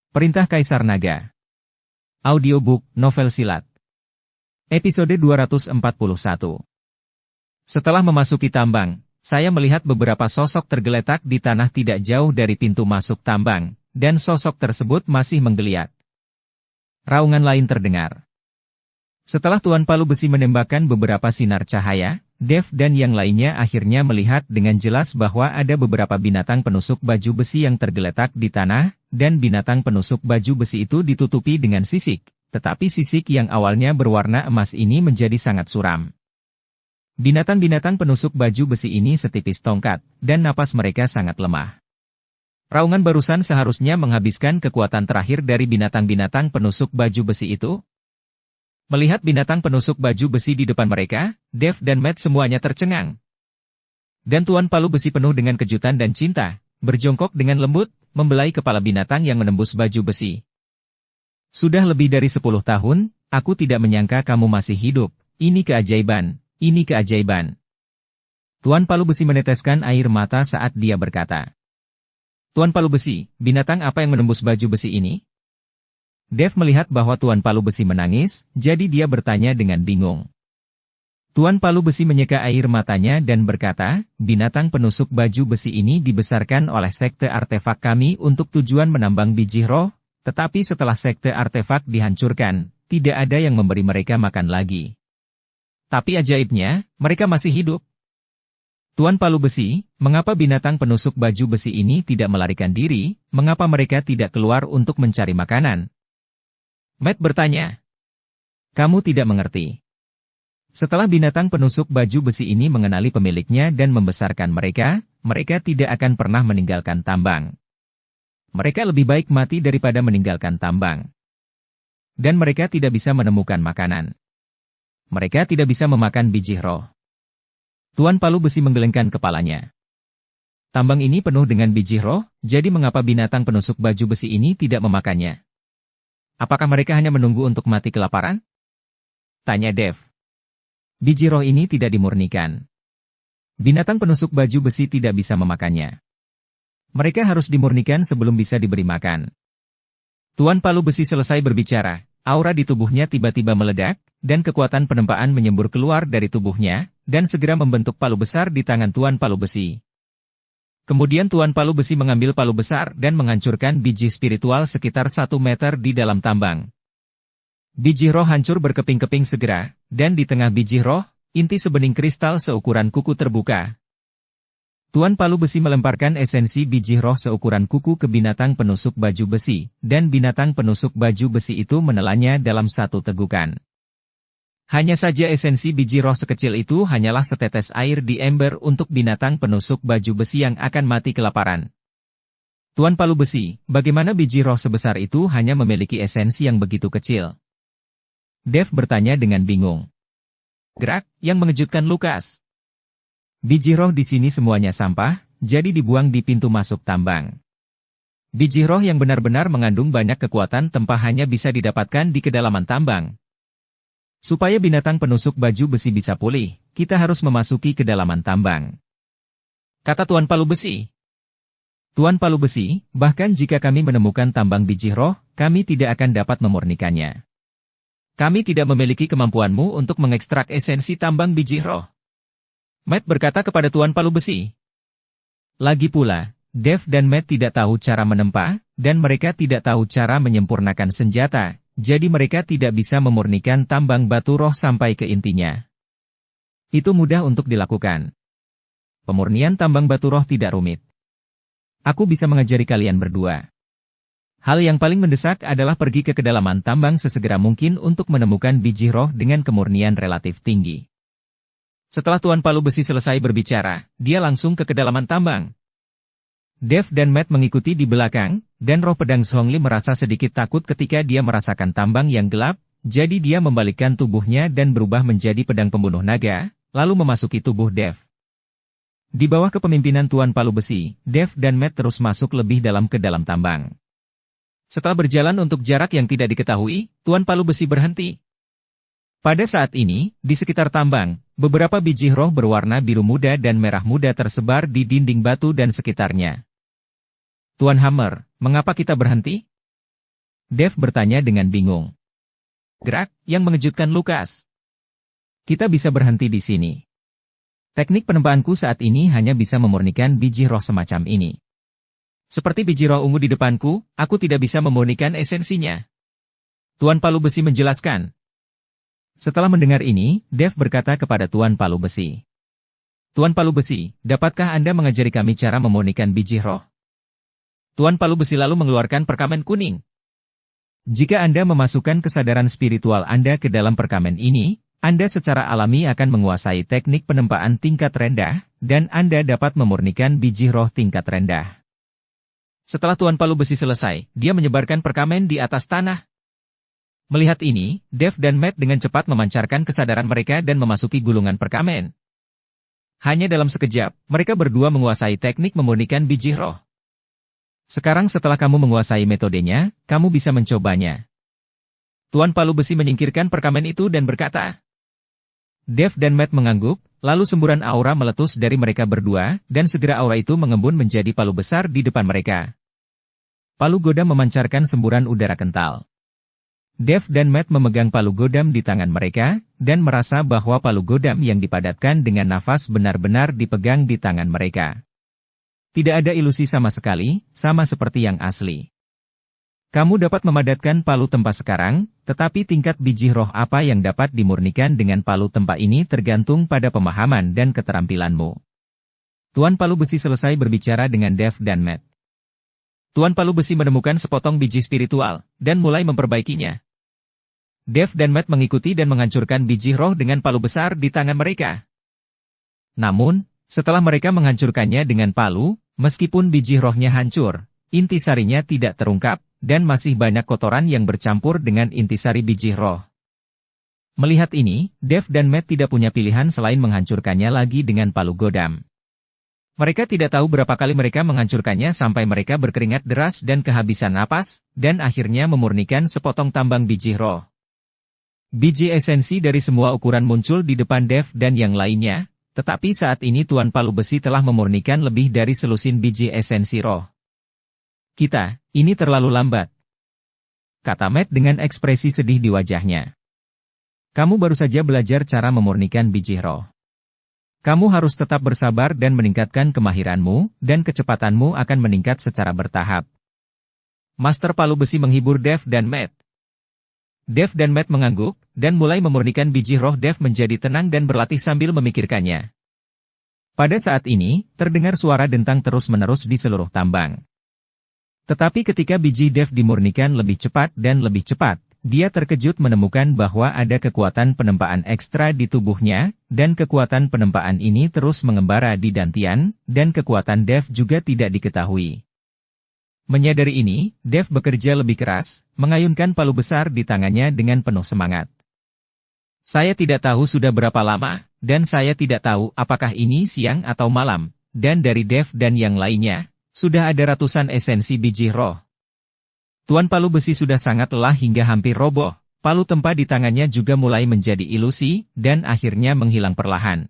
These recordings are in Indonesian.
Perintah Kaisar Naga. Audiobook, novel silat. Episode 241. Setelah memasuki tambang, saya melihat beberapa sosok tergeletak di tanah tidak jauh dari pintu masuk tambang, dan sosok tersebut masih menggeliat. Raungan lain terdengar. Setelah Tuan Palu Besi menembakkan beberapa sinar cahaya, Dev dan yang lainnya akhirnya melihat dengan jelas bahwa ada beberapa binatang penusuk baju besi yang tergeletak di tanah, dan binatang penusuk baju besi itu ditutupi dengan sisik, tetapi sisik yang awalnya berwarna emas ini menjadi sangat suram. Binatang-binatang penusuk baju besi ini setipis tongkat, dan napas mereka sangat lemah. Raungan barusan seharusnya menghabiskan kekuatan terakhir dari binatang-binatang penusuk baju besi itu. Melihat binatang penusuk baju besi di depan mereka, Dev dan Matt semuanya tercengang. Dan Tuan Palu Besi penuh dengan kejutan dan cinta, berjongkok dengan lembut, membelai kepala binatang yang menembus baju besi. Sudah lebih dari 10 tahun, aku tidak menyangka kamu masih hidup. Ini keajaiban, ini keajaiban. Tuan Palu Besi meneteskan air mata saat dia berkata. Tuan Palu Besi, binatang apa yang menembus baju besi ini? Dev melihat bahwa Tuan Palu Besi menangis, jadi dia bertanya dengan bingung. Tuan Palu Besi menyeka air matanya dan berkata, binatang penusuk baju besi ini dibesarkan oleh sekte artefak kami untuk tujuan menambang biji roh, tetapi setelah sekte artefak dihancurkan, tidak ada yang memberi mereka makan lagi. Tapi ajaibnya, mereka masih hidup. Tuan Palu Besi, mengapa binatang penusuk baju besi ini tidak melarikan diri, mengapa mereka tidak keluar untuk mencari makanan? Matt bertanya. Kamu tidak mengerti. Setelah binatang penusuk baju besi ini mengenali pemiliknya dan membesarkan mereka, mereka tidak akan pernah meninggalkan tambang. Mereka lebih baik mati daripada meninggalkan tambang. Dan mereka tidak bisa menemukan makanan. Mereka tidak bisa memakan biji roh. Tuan Palu Besi menggelengkan kepalanya. Tambang ini penuh dengan biji roh, jadi mengapa binatang penusuk baju besi ini tidak memakannya? Apakah mereka hanya menunggu untuk mati kelaparan? Tanya Dev. Biji roh ini tidak dimurnikan. Binatang penusuk baju besi tidak bisa memakannya. Mereka harus dimurnikan sebelum bisa diberi makan. Tuan Palu Besi selesai berbicara, aura di tubuhnya tiba-tiba meledak, dan kekuatan penempaan menyembur keluar dari tubuhnya, dan segera membentuk palu besar di tangan Tuan Palu Besi. Kemudian Tuan Palu Besi mengambil palu besar dan menghancurkan biji spiritual sekitar 1 meter di dalam tambang. Biji roh hancur berkeping-keping segera, dan di tengah biji roh, inti sebening kristal seukuran kuku terbuka. Tuan Palu Besi melemparkan esensi biji roh seukuran kuku ke binatang penusuk baju besi, dan binatang penusuk baju besi itu menelannya dalam satu tegukan. Hanya saja esensi biji roh sekecil itu hanyalah setetes air di ember untuk binatang penusuk baju besi yang akan mati kelaparan. Tuan Palu Besi, bagaimana biji roh sebesar itu hanya memiliki esensi yang begitu kecil? Dev bertanya dengan bingung. Gerak, yang mengejutkan Lukas. Biji roh di sini semuanya sampah, jadi dibuang di pintu masuk tambang. Biji roh yang benar-benar mengandung banyak kekuatan tanpa hanya bisa didapatkan di kedalaman tambang. Supaya binatang penusuk baju besi bisa pulih, kita harus memasuki kedalaman tambang. Kata Tuan Palu Besi. Tuan Palu Besi, bahkan jika kami menemukan tambang biji roh, kami tidak akan dapat memurnikannya. Kami tidak memiliki kemampuanmu untuk mengekstrak esensi tambang biji roh. Matt berkata kepada Tuan Palu Besi. Lagi pula, Dev dan Matt tidak tahu cara menempa, dan mereka tidak tahu cara menyempurnakan senjata. Jadi mereka tidak bisa memurnikan tambang batu roh sampai ke intinya. Itu mudah untuk dilakukan. Pemurnian tambang batu roh tidak rumit. Aku bisa mengajari kalian berdua. Hal yang paling mendesak adalah pergi ke kedalaman tambang sesegera mungkin untuk menemukan biji roh dengan kemurnian relatif tinggi. Setelah Tuan Palu Besi selesai berbicara, dia langsung ke kedalaman tambang. Dev dan Matt mengikuti di belakang, dan roh pedang Zhongli merasa sedikit takut ketika dia merasakan tambang yang gelap, jadi dia membalikkan tubuhnya dan berubah menjadi pedang pembunuh naga, lalu memasuki tubuh Dev. Di bawah kepemimpinan Tuan Palu Besi, Dev dan Matt terus masuk lebih dalam ke dalam tambang. Setelah berjalan untuk jarak yang tidak diketahui, Tuan Palu Besi berhenti. Pada saat ini, di sekitar tambang, beberapa biji roh berwarna biru muda dan merah muda tersebar di dinding batu dan sekitarnya. Tuan Hammer, mengapa kita berhenti? Dev bertanya dengan bingung. Gerak yang mengejutkan Lukas. Kita bisa berhenti di sini. Teknik penempaanku saat ini hanya bisa memurnikan biji roh semacam ini. Seperti biji roh ungu di depanku, aku tidak bisa memurnikan esensinya. Tuan Palu Besi menjelaskan. Setelah mendengar ini, Dev berkata kepada Tuan Palu Besi. Tuan Palu Besi, dapatkah Anda mengajari kami cara memurnikan biji roh? Tuan Palu Besi lalu mengeluarkan perkamen kuning. Jika Anda memasukkan kesadaran spiritual Anda ke dalam perkamen ini, Anda secara alami akan menguasai teknik penempaan tingkat rendah, dan Anda dapat memurnikan biji roh tingkat rendah. Setelah Tuan Palu Besi selesai, dia menyebarkan perkamen di atas tanah. Melihat ini, Dev dan Matt dengan cepat memancarkan kesadaran mereka dan memasuki gulungan perkamen. Hanya dalam sekejap, mereka berdua menguasai teknik memurnikan biji roh. Sekarang setelah kamu menguasai metodenya, kamu bisa mencobanya. Tuan Palu Besi menyingkirkan perkamen itu dan berkata. Dev dan Matt mengangguk, lalu semburan aura meletus dari mereka berdua, dan segera aura itu mengembun menjadi palu besar di depan mereka. Palu godam memancarkan semburan udara kental. Dev dan Matt memegang palu godam di tangan mereka, dan merasa bahwa palu godam yang dipadatkan dengan nafas benar-benar dipegang di tangan mereka. Tidak ada ilusi sama sekali, sama seperti yang asli. Kamu dapat memadatkan palu tempa sekarang, tetapi tingkat biji roh apa yang dapat dimurnikan dengan palu tempa ini tergantung pada pemahaman dan keterampilanmu. Tuan Palu Besi selesai berbicara dengan Dev dan Matt. Tuan Palu Besi menemukan sepotong biji spiritual, dan mulai memperbaikinya. Dev dan Matt mengikuti dan menghancurkan biji roh dengan palu besar di tangan mereka. Namun, setelah mereka menghancurkannya dengan palu, meskipun biji rohnya hancur, intisarinya tidak terungkap, dan masih banyak kotoran yang bercampur dengan intisari biji roh. Melihat ini, Dev dan Matt tidak punya pilihan selain menghancurkannya lagi dengan palu godam. Mereka tidak tahu berapa kali mereka menghancurkannya sampai mereka berkeringat deras dan kehabisan napas, dan akhirnya memurnikan sepotong tambang biji roh. Biji esensi dari semua ukuran muncul di depan Dev dan yang lainnya, tetapi saat ini Tuan Palu Besi telah memurnikan lebih dari selusin biji esensi roh. Ini terlalu lambat, kata Matt dengan ekspresi sedih di wajahnya. Kamu baru saja belajar cara memurnikan biji roh. Kamu harus tetap bersabar dan meningkatkan kemahiranmu, dan kecepatanmu akan meningkat secara bertahap. Master Palu Besi menghibur Dev dan Matt. Dev dan Matt mengangguk, dan mulai memurnikan biji roh. Dev menjadi tenang dan berlatih sambil memikirkannya. Pada saat ini, terdengar suara dentang terus-menerus di seluruh tambang. Tetapi ketika biji Dev dimurnikan lebih cepat dan lebih cepat, dia terkejut menemukan bahwa ada kekuatan penempaan ekstra di tubuhnya, dan kekuatan penempaan ini terus mengembara di dantian, dan kekuatan Dev juga tidak diketahui. Menyadari ini, Dev bekerja lebih keras, mengayunkan palu besar di tangannya dengan penuh semangat. Saya tidak tahu sudah berapa lama, dan saya tidak tahu apakah ini siang atau malam, dan dari Dev dan yang lainnya, sudah ada ratusan esensi biji roh. Tuan Palu Besi sudah sangat lelah hingga hampir roboh, palu tempa di tangannya juga mulai menjadi ilusi, dan akhirnya menghilang perlahan.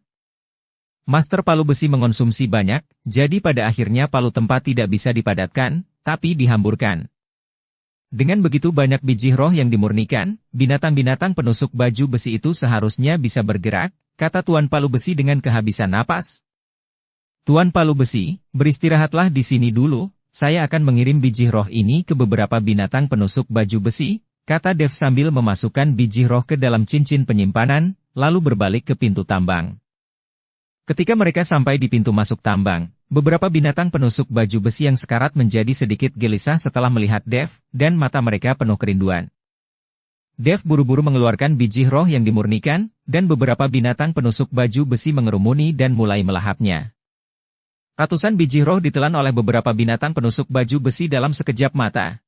Master Palu Besi mengonsumsi banyak, jadi pada akhirnya palu tempa tidak bisa dipadatkan, tapi dihamburkan. Dengan begitu banyak biji roh yang dimurnikan, binatang-binatang penusuk baju besi itu seharusnya bisa bergerak, kata Tuan Palu Besi dengan kehabisan napas. Tuan Palu Besi, beristirahatlah di sini dulu, saya akan mengirim biji roh ini ke beberapa binatang penusuk baju besi, kata Dev sambil memasukkan biji roh ke dalam cincin penyimpanan, lalu berbalik ke pintu tambang. Ketika mereka sampai di pintu masuk tambang, beberapa binatang penusuk baju besi yang sekarat menjadi sedikit gelisah setelah melihat Dev, dan mata mereka penuh kerinduan. Dev buru-buru mengeluarkan biji roh yang dimurnikan, dan beberapa binatang penusuk baju besi mengerumuni dan mulai melahapnya. Ratusan biji roh ditelan oleh beberapa binatang penusuk baju besi dalam sekejap mata.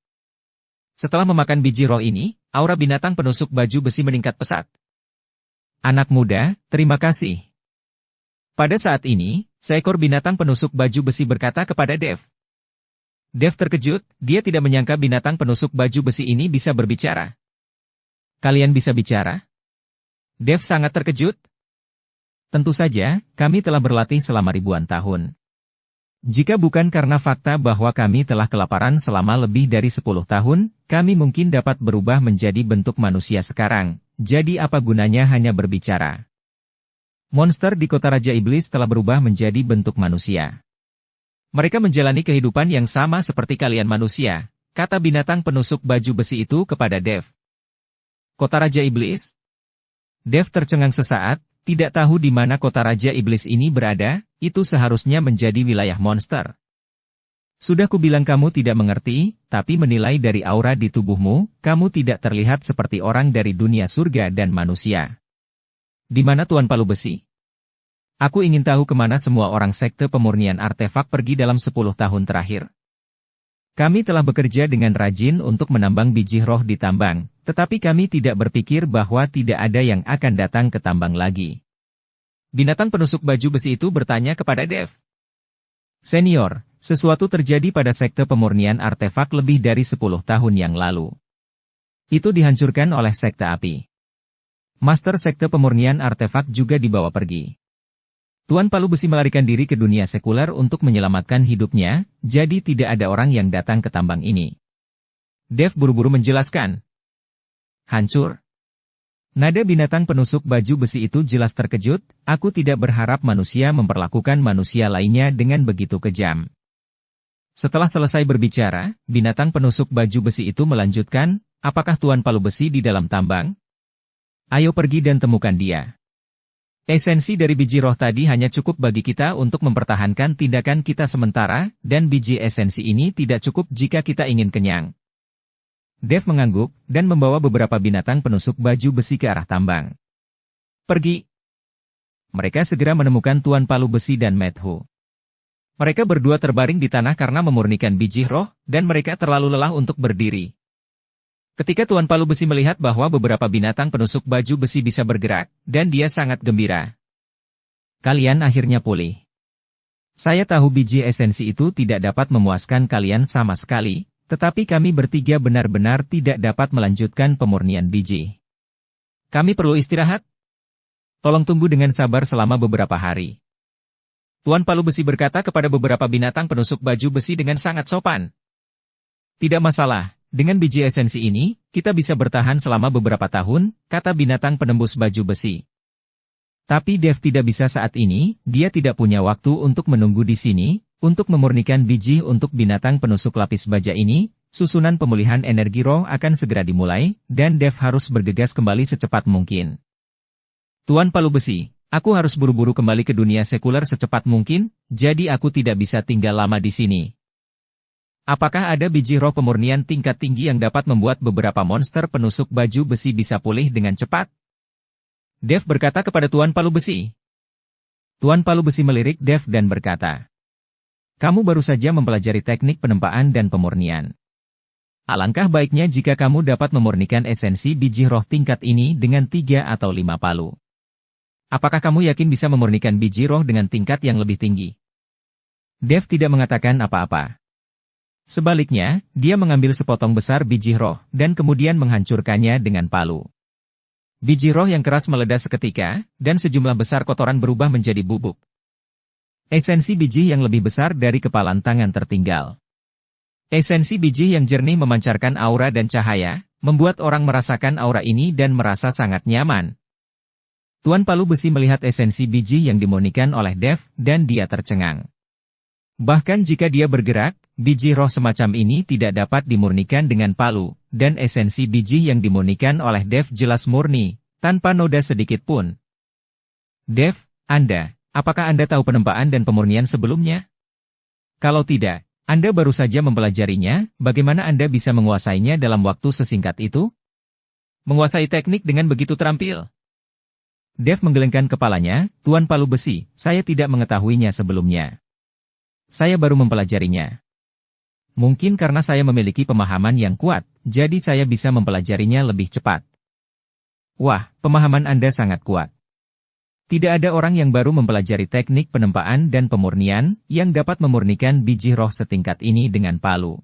Setelah memakan biji roh ini, aura binatang penusuk baju besi meningkat pesat. Anak muda, terima kasih. Pada saat ini, seekor binatang penusuk baju besi berkata kepada Dev. Dev terkejut, dia tidak menyangka binatang penusuk baju besi ini bisa berbicara. Kalian bisa bicara? Dev sangat terkejut. Tentu saja, kami telah berlatih selama ribuan tahun. Jika bukan karena fakta bahwa kami telah kelaparan selama lebih dari 10 tahun, kami mungkin dapat berubah menjadi bentuk manusia sekarang. Jadi apa gunanya hanya berbicara? Monster di kota Raja Iblis telah berubah menjadi bentuk manusia. Mereka menjalani kehidupan yang sama seperti kalian manusia, kata binatang penusuk baju besi itu kepada Dev. Kota Raja Iblis? Dev tercengang sesaat, tidak tahu di mana kota Raja Iblis ini berada, itu seharusnya menjadi wilayah monster. Sudah kubilang kamu tidak mengerti, tapi menilai dari aura di tubuhmu, kamu tidak terlihat seperti orang dari dunia surga dan manusia. Di mana Tuan Palu Besi? Aku ingin tahu kemana semua orang sekte pemurnian artefak pergi dalam 10 tahun terakhir. Kami telah bekerja dengan rajin untuk menambang biji roh di tambang, tetapi kami tidak berpikir bahwa tidak ada yang akan datang ke tambang lagi. Binatang penusuk baju besi itu bertanya kepada Dev. Senior, sesuatu terjadi pada sekte pemurnian artefak lebih dari 10 tahun yang lalu. Itu dihancurkan oleh sekte api. Master sekte pemurnian artefak juga dibawa pergi. Tuan Palu Besi melarikan diri ke dunia sekuler untuk menyelamatkan hidupnya, jadi tidak ada orang yang datang ke tambang ini. Dev buru-buru menjelaskan. Hancur. Nada binatang penusuk baju besi itu jelas terkejut, aku tidak berharap manusia memperlakukan manusia lainnya dengan begitu kejam. Setelah selesai berbicara, binatang penusuk baju besi itu melanjutkan, apakah Tuan Palu Besi di dalam tambang? Ayo pergi dan temukan dia. Esensi dari biji roh tadi hanya cukup bagi kita untuk mempertahankan tindakan kita sementara, dan biji esensi ini tidak cukup jika kita ingin kenyang. Dev mengangguk, dan membawa beberapa binatang penusuk baju besi ke arah tambang. Pergi. Mereka segera menemukan Tuan Palu Besi dan Medhu. Mereka berdua terbaring di tanah karena memurnikan biji roh, dan mereka terlalu lelah untuk berdiri. Ketika Tuan Palu Besi melihat bahwa beberapa binatang penusuk baju besi bisa bergerak, dan dia sangat gembira. Kalian akhirnya pulih. Saya tahu biji esensi itu tidak dapat memuaskan kalian sama sekali, tetapi kami bertiga benar-benar tidak dapat melanjutkan pemurnian biji. Kami perlu istirahat. Tolong tunggu dengan sabar selama beberapa hari. Tuan Palu Besi berkata kepada beberapa binatang penusuk baju besi dengan sangat sopan. Tidak masalah, dengan biji esensi ini, kita bisa bertahan selama beberapa tahun, kata binatang penembus baju besi. Tapi Dev tidak bisa saat ini, dia tidak punya waktu untuk menunggu di sini. Untuk memurnikan biji untuk binatang penusuk lapis baja ini, susunan pemulihan energi roh akan segera dimulai, dan Dev harus bergegas kembali secepat mungkin. Tuan Palu Besi, aku harus buru-buru kembali ke dunia sekuler secepat mungkin, jadi aku tidak bisa tinggal lama di sini. Apakah ada biji roh pemurnian tingkat tinggi yang dapat membuat beberapa monster penusuk baju besi bisa pulih dengan cepat? Dev berkata kepada Tuan Palu Besi. Tuan Palu Besi melirik Dev dan berkata, kamu baru saja mempelajari teknik penempaan dan pemurnian. Alangkah baiknya jika kamu dapat memurnikan esensi biji roh tingkat ini dengan 3 atau 5 palu. Apakah kamu yakin bisa memurnikan biji roh dengan tingkat yang lebih tinggi? Dev tidak mengatakan apa-apa. Sebaliknya, dia mengambil sepotong besar biji roh, dan kemudian menghancurkannya dengan palu. Biji roh yang keras meledak seketika, dan sejumlah besar kotoran berubah menjadi bubuk. Esensi biji yang lebih besar dari kepalan tangan tertinggal. Esensi biji yang jernih memancarkan aura dan cahaya, membuat orang merasakan aura ini dan merasa sangat nyaman. Tuan Palu Besi melihat esensi biji yang dimurnikan oleh Dev, dan dia tercengang. Bahkan jika dia bergerak, biji roh semacam ini tidak dapat dimurnikan dengan palu, dan esensi biji yang dimurnikan oleh Dev jelas murni, tanpa noda sedikit pun. Dev, apakah Anda tahu penempaan dan pemurnian sebelumnya? Kalau tidak, Anda baru saja mempelajarinya, bagaimana Anda bisa menguasainya dalam waktu sesingkat itu? Menguasai teknik dengan begitu terampil? Dev menggelengkan kepalanya, Tuan Palu Besi, saya tidak mengetahuinya sebelumnya. Saya baru mempelajarinya. Mungkin karena saya memiliki pemahaman yang kuat, jadi saya bisa mempelajarinya lebih cepat. Wah, pemahaman Anda sangat kuat. Tidak ada orang yang baru mempelajari teknik penempaan dan pemurnian yang dapat memurnikan biji roh setingkat ini dengan palu.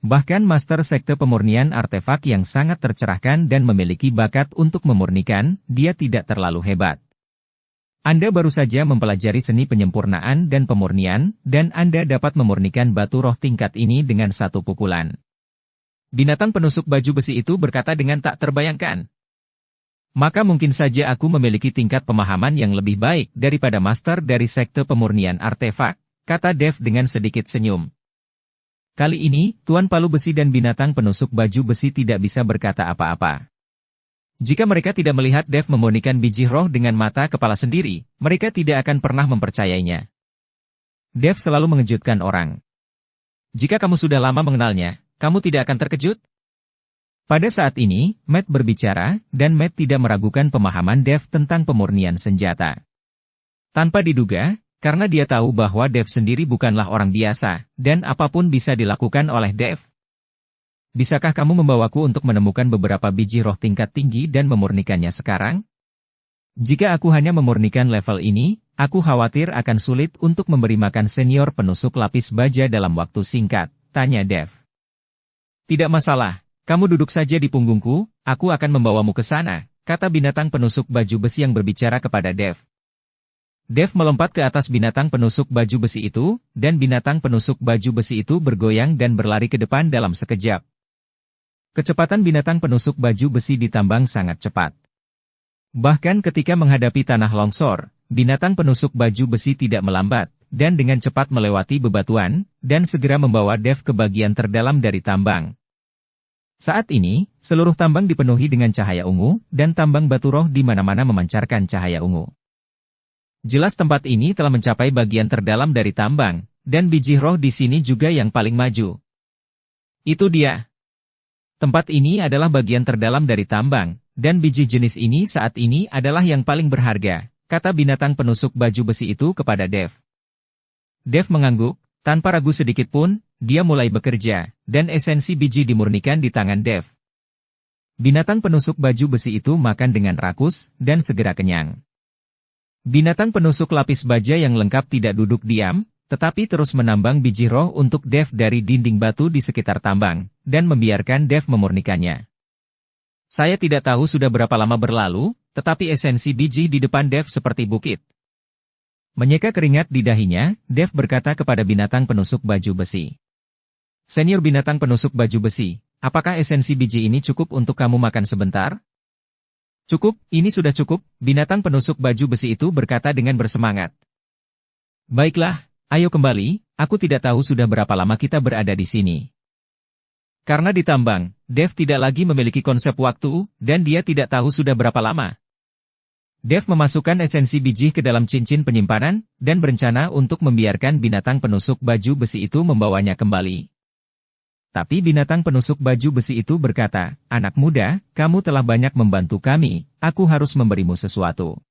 Bahkan master sekte pemurnian artefak yang sangat tercerahkan dan memiliki bakat untuk memurnikan, dia tidak terlalu hebat. Anda baru saja mempelajari seni penyempurnaan dan pemurnian, dan Anda dapat memurnikan batu roh tingkat ini dengan satu pukulan. Binatang penusuk baju besi itu berkata dengan tak terbayangkan. Maka mungkin saja aku memiliki tingkat pemahaman yang lebih baik daripada master dari sekte pemurnian artefak, kata Dev dengan sedikit senyum. Kali ini, Tuan Palu Besi dan binatang penusuk baju besi tidak bisa berkata apa-apa. Jika mereka tidak melihat Dev memurnikan biji roh dengan mata kepala sendiri, mereka tidak akan pernah mempercayainya. Dev selalu mengejutkan orang. Jika kamu sudah lama mengenalnya, kamu tidak akan terkejut? Pada saat ini, Matt berbicara, dan Matt tidak meragukan pemahaman Dev tentang pemurnian senjata. Tanpa diduga, karena dia tahu bahwa Dev sendiri bukanlah orang biasa, dan apapun bisa dilakukan oleh Dev. Bisakah kamu membawaku untuk menemukan beberapa biji roh tingkat tinggi dan memurnikannya sekarang? Jika aku hanya memurnikan level ini, aku khawatir akan sulit untuk memberi makan senior penusuk lapis baja dalam waktu singkat, tanya Dev. Tidak masalah, kamu duduk saja di punggungku, aku akan membawamu ke sana, kata binatang penusuk baju besi yang berbicara kepada Dev. Dev melompat ke atas binatang penusuk baju besi itu, dan binatang penusuk baju besi itu bergoyang dan berlari ke depan dalam sekejap. Kecepatan binatang penusuk baju besi ditambang sangat cepat. Bahkan ketika menghadapi tanah longsor, binatang penusuk baju besi tidak melambat, dan dengan cepat melewati bebatuan, dan segera membawa Dev ke bagian terdalam dari tambang. Saat ini, seluruh tambang dipenuhi dengan cahaya ungu, dan tambang batu roh di mana-mana memancarkan cahaya ungu. Jelas tempat ini telah mencapai bagian terdalam dari tambang, dan biji roh di sini juga yang paling maju. Itu dia. Tempat ini adalah bagian terdalam dari tambang, dan biji jenis ini saat ini adalah yang paling berharga, kata binatang penusuk baju besi itu kepada Dev. Dev mengangguk, tanpa ragu sedikit pun, dia mulai bekerja, dan esensi biji dimurnikan di tangan Dev. Binatang penusuk baju besi itu makan dengan rakus, dan segera kenyang. Binatang penusuk lapis baja yang lengkap tidak duduk diam, tetapi terus menambang biji roh untuk Dev dari dinding batu di sekitar tambang, dan membiarkan Dev memurnikannya. Saya tidak tahu sudah berapa lama berlalu, tetapi esensi biji di depan Dev seperti bukit. Menyeka keringat di dahinya, Dev berkata kepada binatang penusuk baju besi. Senior binatang penusuk baju besi, apakah esensi biji ini cukup untuk kamu makan sebentar? Cukup, ini sudah cukup, binatang penusuk baju besi itu berkata dengan bersemangat. Baiklah. Ayo kembali, aku tidak tahu sudah berapa lama kita berada di sini. Karena ditambang, Dev tidak lagi memiliki konsep waktu, dan dia tidak tahu sudah berapa lama. Dev memasukkan esensi biji ke dalam cincin penyimpanan, dan berencana untuk membiarkan binatang penusuk baju besi itu membawanya kembali. Tapi binatang penusuk baju besi itu berkata, anak muda, kamu telah banyak membantu kami, aku harus memberimu sesuatu.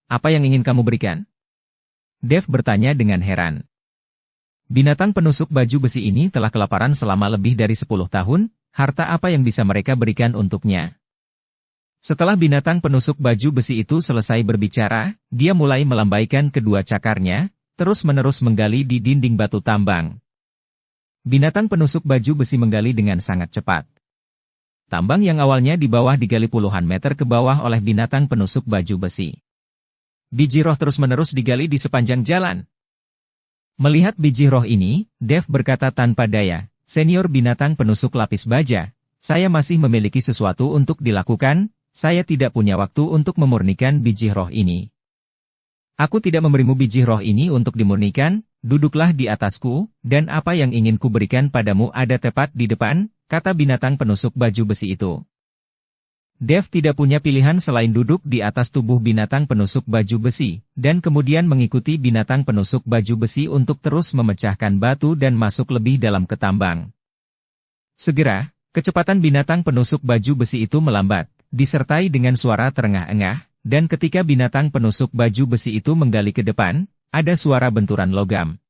Apa yang ingin kamu berikan? Dev bertanya dengan heran. Binatang penusuk baju besi ini telah kelaparan selama lebih dari 10 tahun, harta apa yang bisa mereka berikan untuknya? Setelah binatang penusuk baju besi itu selesai berbicara, dia mulai melambaikan kedua cakarnya, terus-menerus menggali di dinding batu tambang. Binatang penusuk baju besi menggali dengan sangat cepat. Tambang yang awalnya di bawah digali puluhan meter ke bawah oleh binatang penusuk baju besi. Biji roh terus-menerus digali di sepanjang jalan. Melihat biji roh ini, Dev berkata tanpa daya, senior binatang penusuk lapis baja, saya masih memiliki sesuatu untuk dilakukan, saya tidak punya waktu untuk memurnikan biji roh ini. Aku tidak memberimu biji roh ini untuk dimurnikan, duduklah di atasku, dan apa yang ingin kuberikan padamu ada tepat di depan, kata binatang penusuk baju besi itu. Dev tidak punya pilihan selain duduk di atas tubuh binatang penusuk baju besi, dan kemudian mengikuti binatang penusuk baju besi untuk terus memecahkan batu dan masuk lebih dalam ke tambang. Segera, kecepatan binatang penusuk baju besi itu melambat, disertai dengan suara terengah-engah, dan ketika binatang penusuk baju besi itu menggali ke depan, ada suara benturan logam.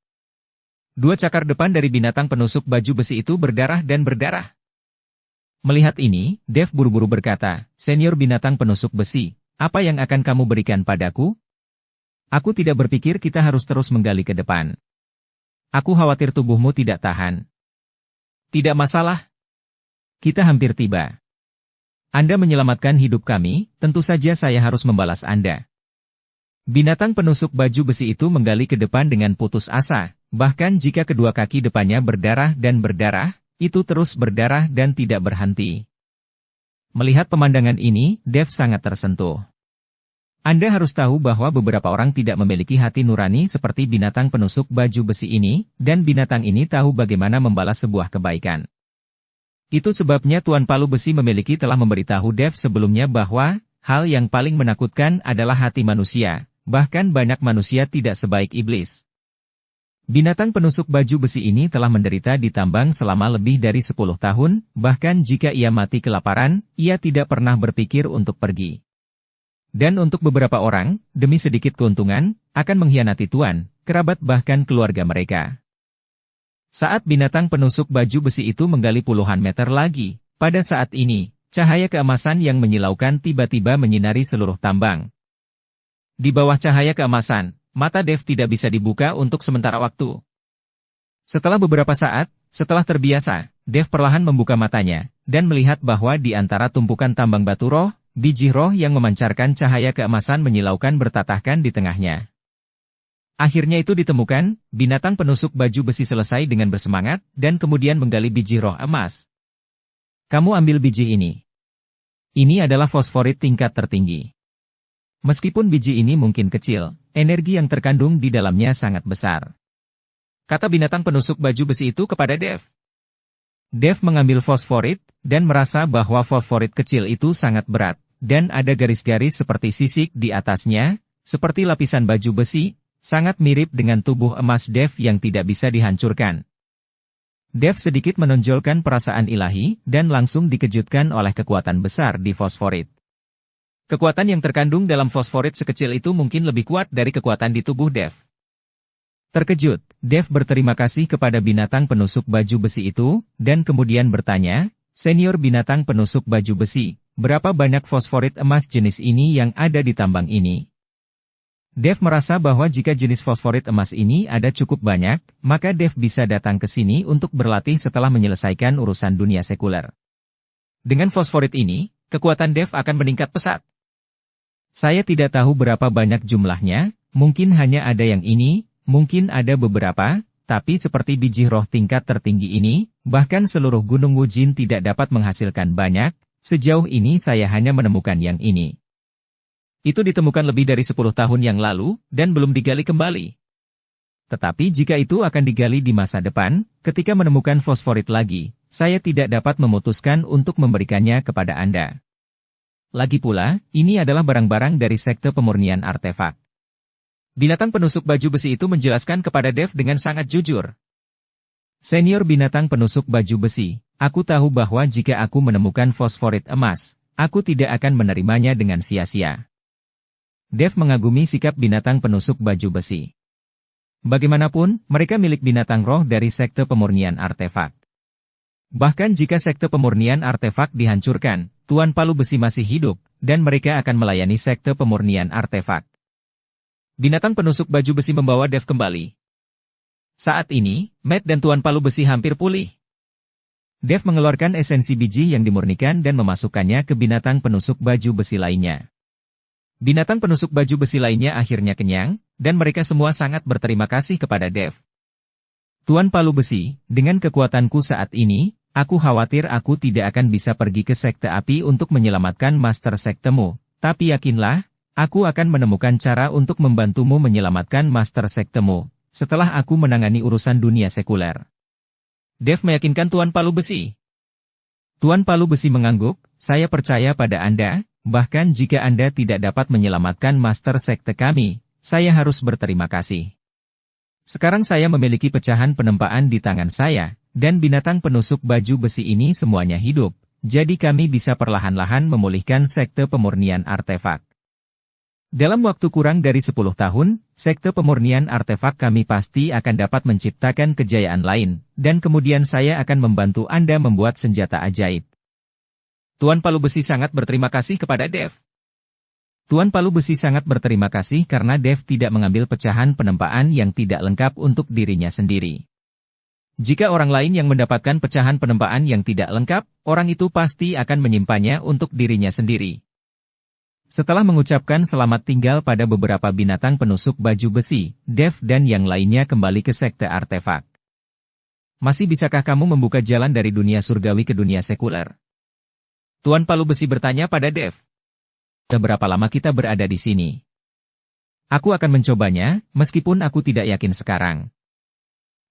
Dua cakar depan dari binatang penusuk baju besi itu berdarah dan berdarah. Melihat ini, Dev buru-buru berkata, senior binatang penusuk besi, apa yang akan kamu berikan padaku? Aku tidak berpikir kita harus terus menggali ke depan. Aku khawatir tubuhmu tidak tahan. Tidak masalah. Kita hampir tiba. Anda menyelamatkan hidup kami, tentu saja saya harus membalas Anda. Binatang penusuk baju besi itu menggali ke depan dengan putus asa, bahkan jika kedua kaki depannya berdarah dan berdarah, itu terus berdarah dan tidak berhenti. Melihat pemandangan ini, Dev sangat tersentuh. Anda harus tahu bahwa beberapa orang tidak memiliki hati nurani seperti binatang penusuk baju besi ini, dan binatang ini tahu bagaimana membalas sebuah kebaikan. Itu sebabnya Tuan Palu Besi memiliki telah memberitahu Dev sebelumnya bahwa, hal yang paling menakutkan adalah hati manusia. Bahkan banyak manusia tidak sebaik iblis. Binatang penusuk baju besi ini telah menderita di tambang selama lebih dari 10 tahun, bahkan jika ia mati kelaparan, ia tidak pernah berpikir untuk pergi. Dan untuk beberapa orang, demi sedikit keuntungan, akan mengkhianati tuan, kerabat bahkan keluarga mereka. Saat binatang penusuk baju besi itu menggali puluhan meter lagi, pada saat ini, cahaya keemasan yang menyilaukan tiba-tiba menyinari seluruh tambang. Di bawah cahaya keemasan, mata Dev tidak bisa dibuka untuk sementara waktu. Setelah beberapa saat, setelah terbiasa, Dev perlahan membuka matanya, dan melihat bahwa di antara tumpukan tambang batu roh, biji roh yang memancarkan cahaya keemasan menyilaukan bertatahkan di tengahnya. Akhirnya itu ditemukan, binatang penusuk baju besi selesai dengan bersemangat, dan kemudian menggali biji roh emas. Kamu ambil biji ini. Ini adalah fosforit tingkat tertinggi. Meskipun biji ini mungkin kecil, energi yang terkandung di dalamnya sangat besar. Kata binatang penusuk baju besi itu kepada Dev. Dev mengambil fosforit, dan merasa bahwa fosforit kecil itu sangat berat, dan ada garis-garis seperti sisik di atasnya, seperti lapisan baju besi, sangat mirip dengan tubuh emas Dev yang tidak bisa dihancurkan. Dev sedikit menonjolkan perasaan ilahi, dan langsung dikejutkan oleh kekuatan besar di fosforit. Kekuatan yang terkandung dalam fosforit sekecil itu mungkin lebih kuat dari kekuatan di tubuh Dev. Terkejut, Dev berterima kasih kepada binatang penusuk baju besi itu, dan kemudian bertanya, "Senior binatang penusuk baju besi, berapa banyak fosforit emas jenis ini yang ada di tambang ini?" Dev merasa bahwa jika jenis fosforit emas ini ada cukup banyak, maka Dev bisa datang ke sini untuk berlatih setelah menyelesaikan urusan dunia sekuler. Dengan fosforit ini, kekuatan Dev akan meningkat pesat. Saya tidak tahu berapa banyak jumlahnya, mungkin hanya ada yang ini, mungkin ada beberapa, tapi seperti biji roh tingkat tertinggi ini, bahkan seluruh gunung Wujin tidak dapat menghasilkan banyak, sejauh ini saya hanya menemukan yang ini. Itu ditemukan lebih dari 10 tahun yang lalu, dan belum digali kembali. Tetapi jika itu akan digali di masa depan, ketika menemukan fosforit lagi, saya tidak dapat memutuskan untuk memberikannya kepada Anda. Lagi pula, ini adalah barang-barang dari sekte pemurnian artefak. Binatang penusuk baju besi itu menjelaskan kepada Dev dengan sangat jujur. Senior binatang penusuk baju besi, aku tahu bahwa jika aku menemukan fosforit emas, aku tidak akan menerimanya dengan sia-sia. Dev mengagumi sikap binatang penusuk baju besi. Bagaimanapun, mereka milik binatang roh dari sekte pemurnian artefak. Bahkan jika sekte pemurnian artefak dihancurkan, Tuan Palu Besi masih hidup, dan mereka akan melayani sekte pemurnian artefak. Binatang penusuk baju besi membawa Dev kembali. Saat ini, Matt dan Tuan Palu Besi hampir pulih. Dev mengeluarkan esensi biji yang dimurnikan dan memasukkannya ke binatang penusuk baju besi lainnya. Binatang penusuk baju besi lainnya akhirnya kenyang, dan mereka semua sangat berterima kasih kepada Dev. Tuan Palu Besi, dengan kekuatanku saat ini, aku khawatir aku tidak akan bisa pergi ke sekte api untuk menyelamatkan master sektemu, tapi yakinlah, aku akan menemukan cara untuk membantumu menyelamatkan master sektemu, setelah aku menangani urusan dunia sekuler. Dev meyakinkan Tuan Palu Besi. Tuan Palu Besi mengangguk, saya percaya pada Anda, bahkan jika Anda tidak dapat menyelamatkan master sekte kami, saya harus berterima kasih. Sekarang saya memiliki pecahan penempaan di tangan saya, dan binatang penusuk baju besi ini semuanya hidup, jadi kami bisa perlahan-lahan memulihkan sekte pemurnian artefak. Dalam waktu kurang dari 10 tahun, sekte pemurnian artefak kami pasti akan dapat menciptakan kejayaan lain, dan kemudian saya akan membantu Anda membuat senjata ajaib. Tuan Palu Besi sangat berterima kasih kepada Dev. Tuan Palu Besi sangat berterima kasih karena Dev tidak mengambil pecahan penempaan yang tidak lengkap untuk dirinya sendiri. Jika orang lain yang mendapatkan pecahan penempaan yang tidak lengkap, orang itu pasti akan menyimpannya untuk dirinya sendiri. Setelah mengucapkan selamat tinggal pada beberapa binatang penusuk baju besi, Dev dan yang lainnya kembali ke sekte artefak. Masih bisakah kamu membuka jalan dari dunia surgawi ke dunia sekuler? Tuan Palu Besi bertanya pada Dev. Sudah berapa lama kita berada di sini? Aku akan mencobanya, meskipun aku tidak yakin sekarang.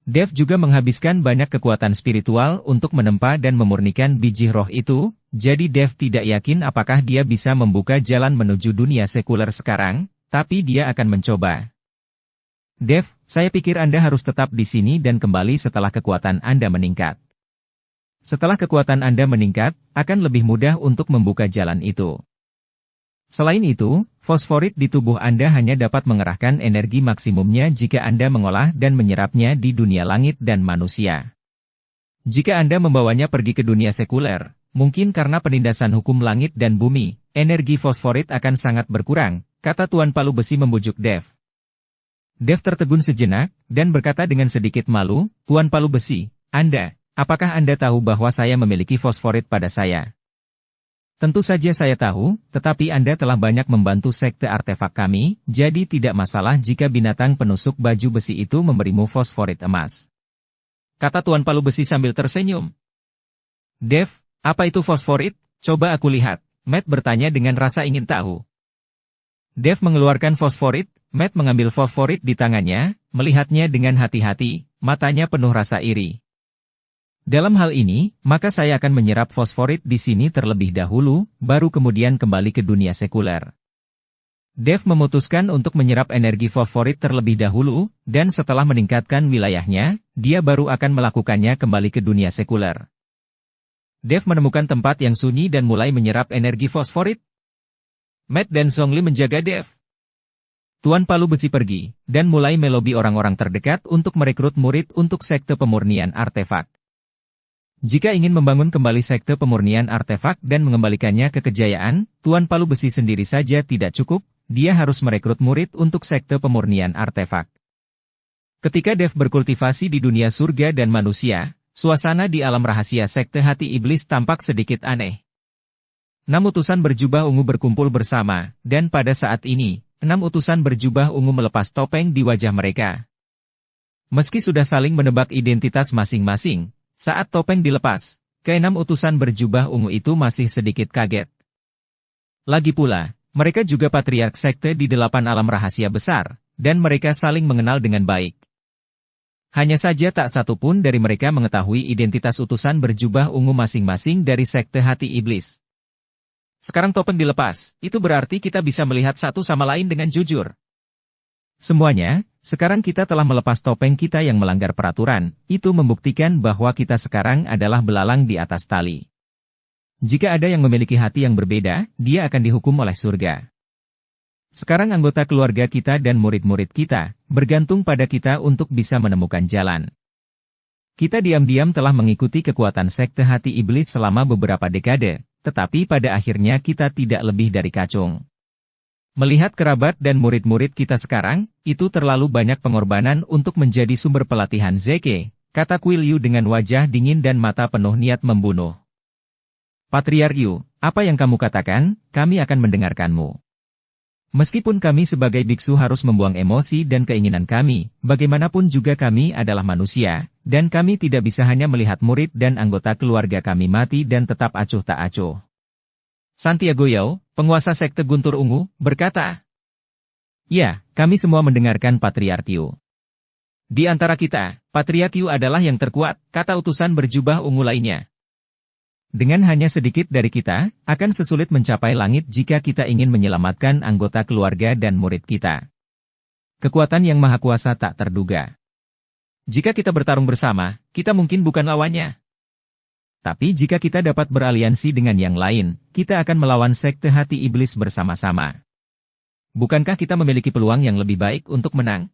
Dev juga menghabiskan banyak kekuatan spiritual untuk menempa dan memurnikan biji roh itu, jadi Dev tidak yakin apakah dia bisa membuka jalan menuju dunia sekuler sekarang, tapi dia akan mencoba. Dev, saya pikir Anda harus tetap di sini dan kembali setelah kekuatan Anda meningkat. Setelah kekuatan Anda meningkat, akan lebih mudah untuk membuka jalan itu. Selain itu, fosforit di tubuh Anda hanya dapat mengerahkan energi maksimumnya jika Anda mengolah dan menyerapnya di dunia langit dan manusia. Jika Anda membawanya pergi ke dunia sekuler, mungkin karena penindasan hukum langit dan bumi, energi fosforit akan sangat berkurang, kata Tuan Palu Besi membujuk Dev. Dev tertegun sejenak, dan berkata dengan sedikit malu, Tuan Palu Besi, apakah Anda tahu bahwa saya memiliki fosforit pada saya? Tentu saja saya tahu, tetapi Anda telah banyak membantu sekte artefak kami, jadi tidak masalah jika binatang penusuk baju besi itu memberimu fosforit emas. Kata Tuan Palu Besi sambil tersenyum. Dev, apa itu fosforit? Coba aku lihat, Matt bertanya dengan rasa ingin tahu. Dev mengeluarkan fosforit, Matt mengambil fosforit di tangannya, melihatnya dengan hati-hati, matanya penuh rasa iri. Dalam hal ini, maka saya akan menyerap fosforit di sini terlebih dahulu, baru kemudian kembali ke dunia sekuler. Dev memutuskan untuk menyerap energi fosforit terlebih dahulu, dan setelah meningkatkan wilayahnya, dia baru akan melakukannya kembali ke dunia sekuler. Dev menemukan tempat yang sunyi dan mulai menyerap energi fosforit. Matt dan Zhongli menjaga Dev. Tuan Palu Besi pergi, dan mulai melobi orang-orang terdekat untuk merekrut murid untuk sekte pemurnian artefak. Jika ingin membangun kembali sekte pemurnian artefak dan mengembalikannya ke kejayaan, Tuan Palu Besi sendiri saja tidak cukup, dia harus merekrut murid untuk sekte pemurnian artefak. Ketika Dev berkultivasi di dunia surga dan manusia, suasana di alam rahasia sekte hati iblis tampak sedikit aneh. 6 utusan berjubah ungu berkumpul bersama, dan pada saat ini, 6 utusan berjubah ungu melepas topeng di wajah mereka. Meski sudah saling menebak identitas masing-masing, saat topeng dilepas, ke-6 utusan berjubah ungu itu masih sedikit kaget. Lagi pula, mereka juga patriark sekte di 8 alam rahasia besar, dan mereka saling mengenal dengan baik. Hanya saja tak satu pun dari mereka mengetahui identitas utusan berjubah ungu masing-masing dari sekte hati iblis. Sekarang topeng dilepas, itu berarti kita bisa melihat satu sama lain dengan jujur. Semuanya, sekarang kita telah melepas topeng kita yang melanggar peraturan, itu membuktikan bahwa kita sekarang adalah belalang di atas tali. Jika ada yang memiliki hati yang berbeda, dia akan dihukum oleh surga. Sekarang anggota keluarga kita dan murid-murid kita, bergantung pada kita untuk bisa menemukan jalan. Kita diam-diam telah mengikuti kekuatan sekte hati iblis selama beberapa dekade, tetapi pada akhirnya kita tidak lebih dari kacung. Melihat kerabat dan murid-murid kita sekarang, itu terlalu banyak pengorbanan untuk menjadi sumber pelatihan Zeke, kata Kuil Yu dengan wajah dingin dan mata penuh niat membunuh. Patriark Yu, apa yang kamu katakan, kami akan mendengarkanmu. Meskipun kami sebagai biksu harus membuang emosi dan keinginan kami, bagaimanapun juga kami adalah manusia, dan kami tidak bisa hanya melihat murid dan anggota keluarga kami mati dan tetap acuh tak acuh. Santiago Yao, penguasa sekte Guntur Ungu, berkata, "Ya, kami semua mendengarkan Patriark Yu. Di antara kita, Patriark Yu adalah yang terkuat," kata utusan berjubah ungu lainnya. Dengan hanya sedikit dari kita, akan sesulit mencapai langit jika kita ingin menyelamatkan anggota keluarga dan murid kita. Kekuatan yang maha kuasa tak terduga. Jika kita bertarung bersama, kita mungkin bukan lawannya. Tapi jika kita dapat beraliansi dengan yang lain, kita akan melawan sekte hati iblis bersama-sama. Bukankah kita memiliki peluang yang lebih baik untuk menang?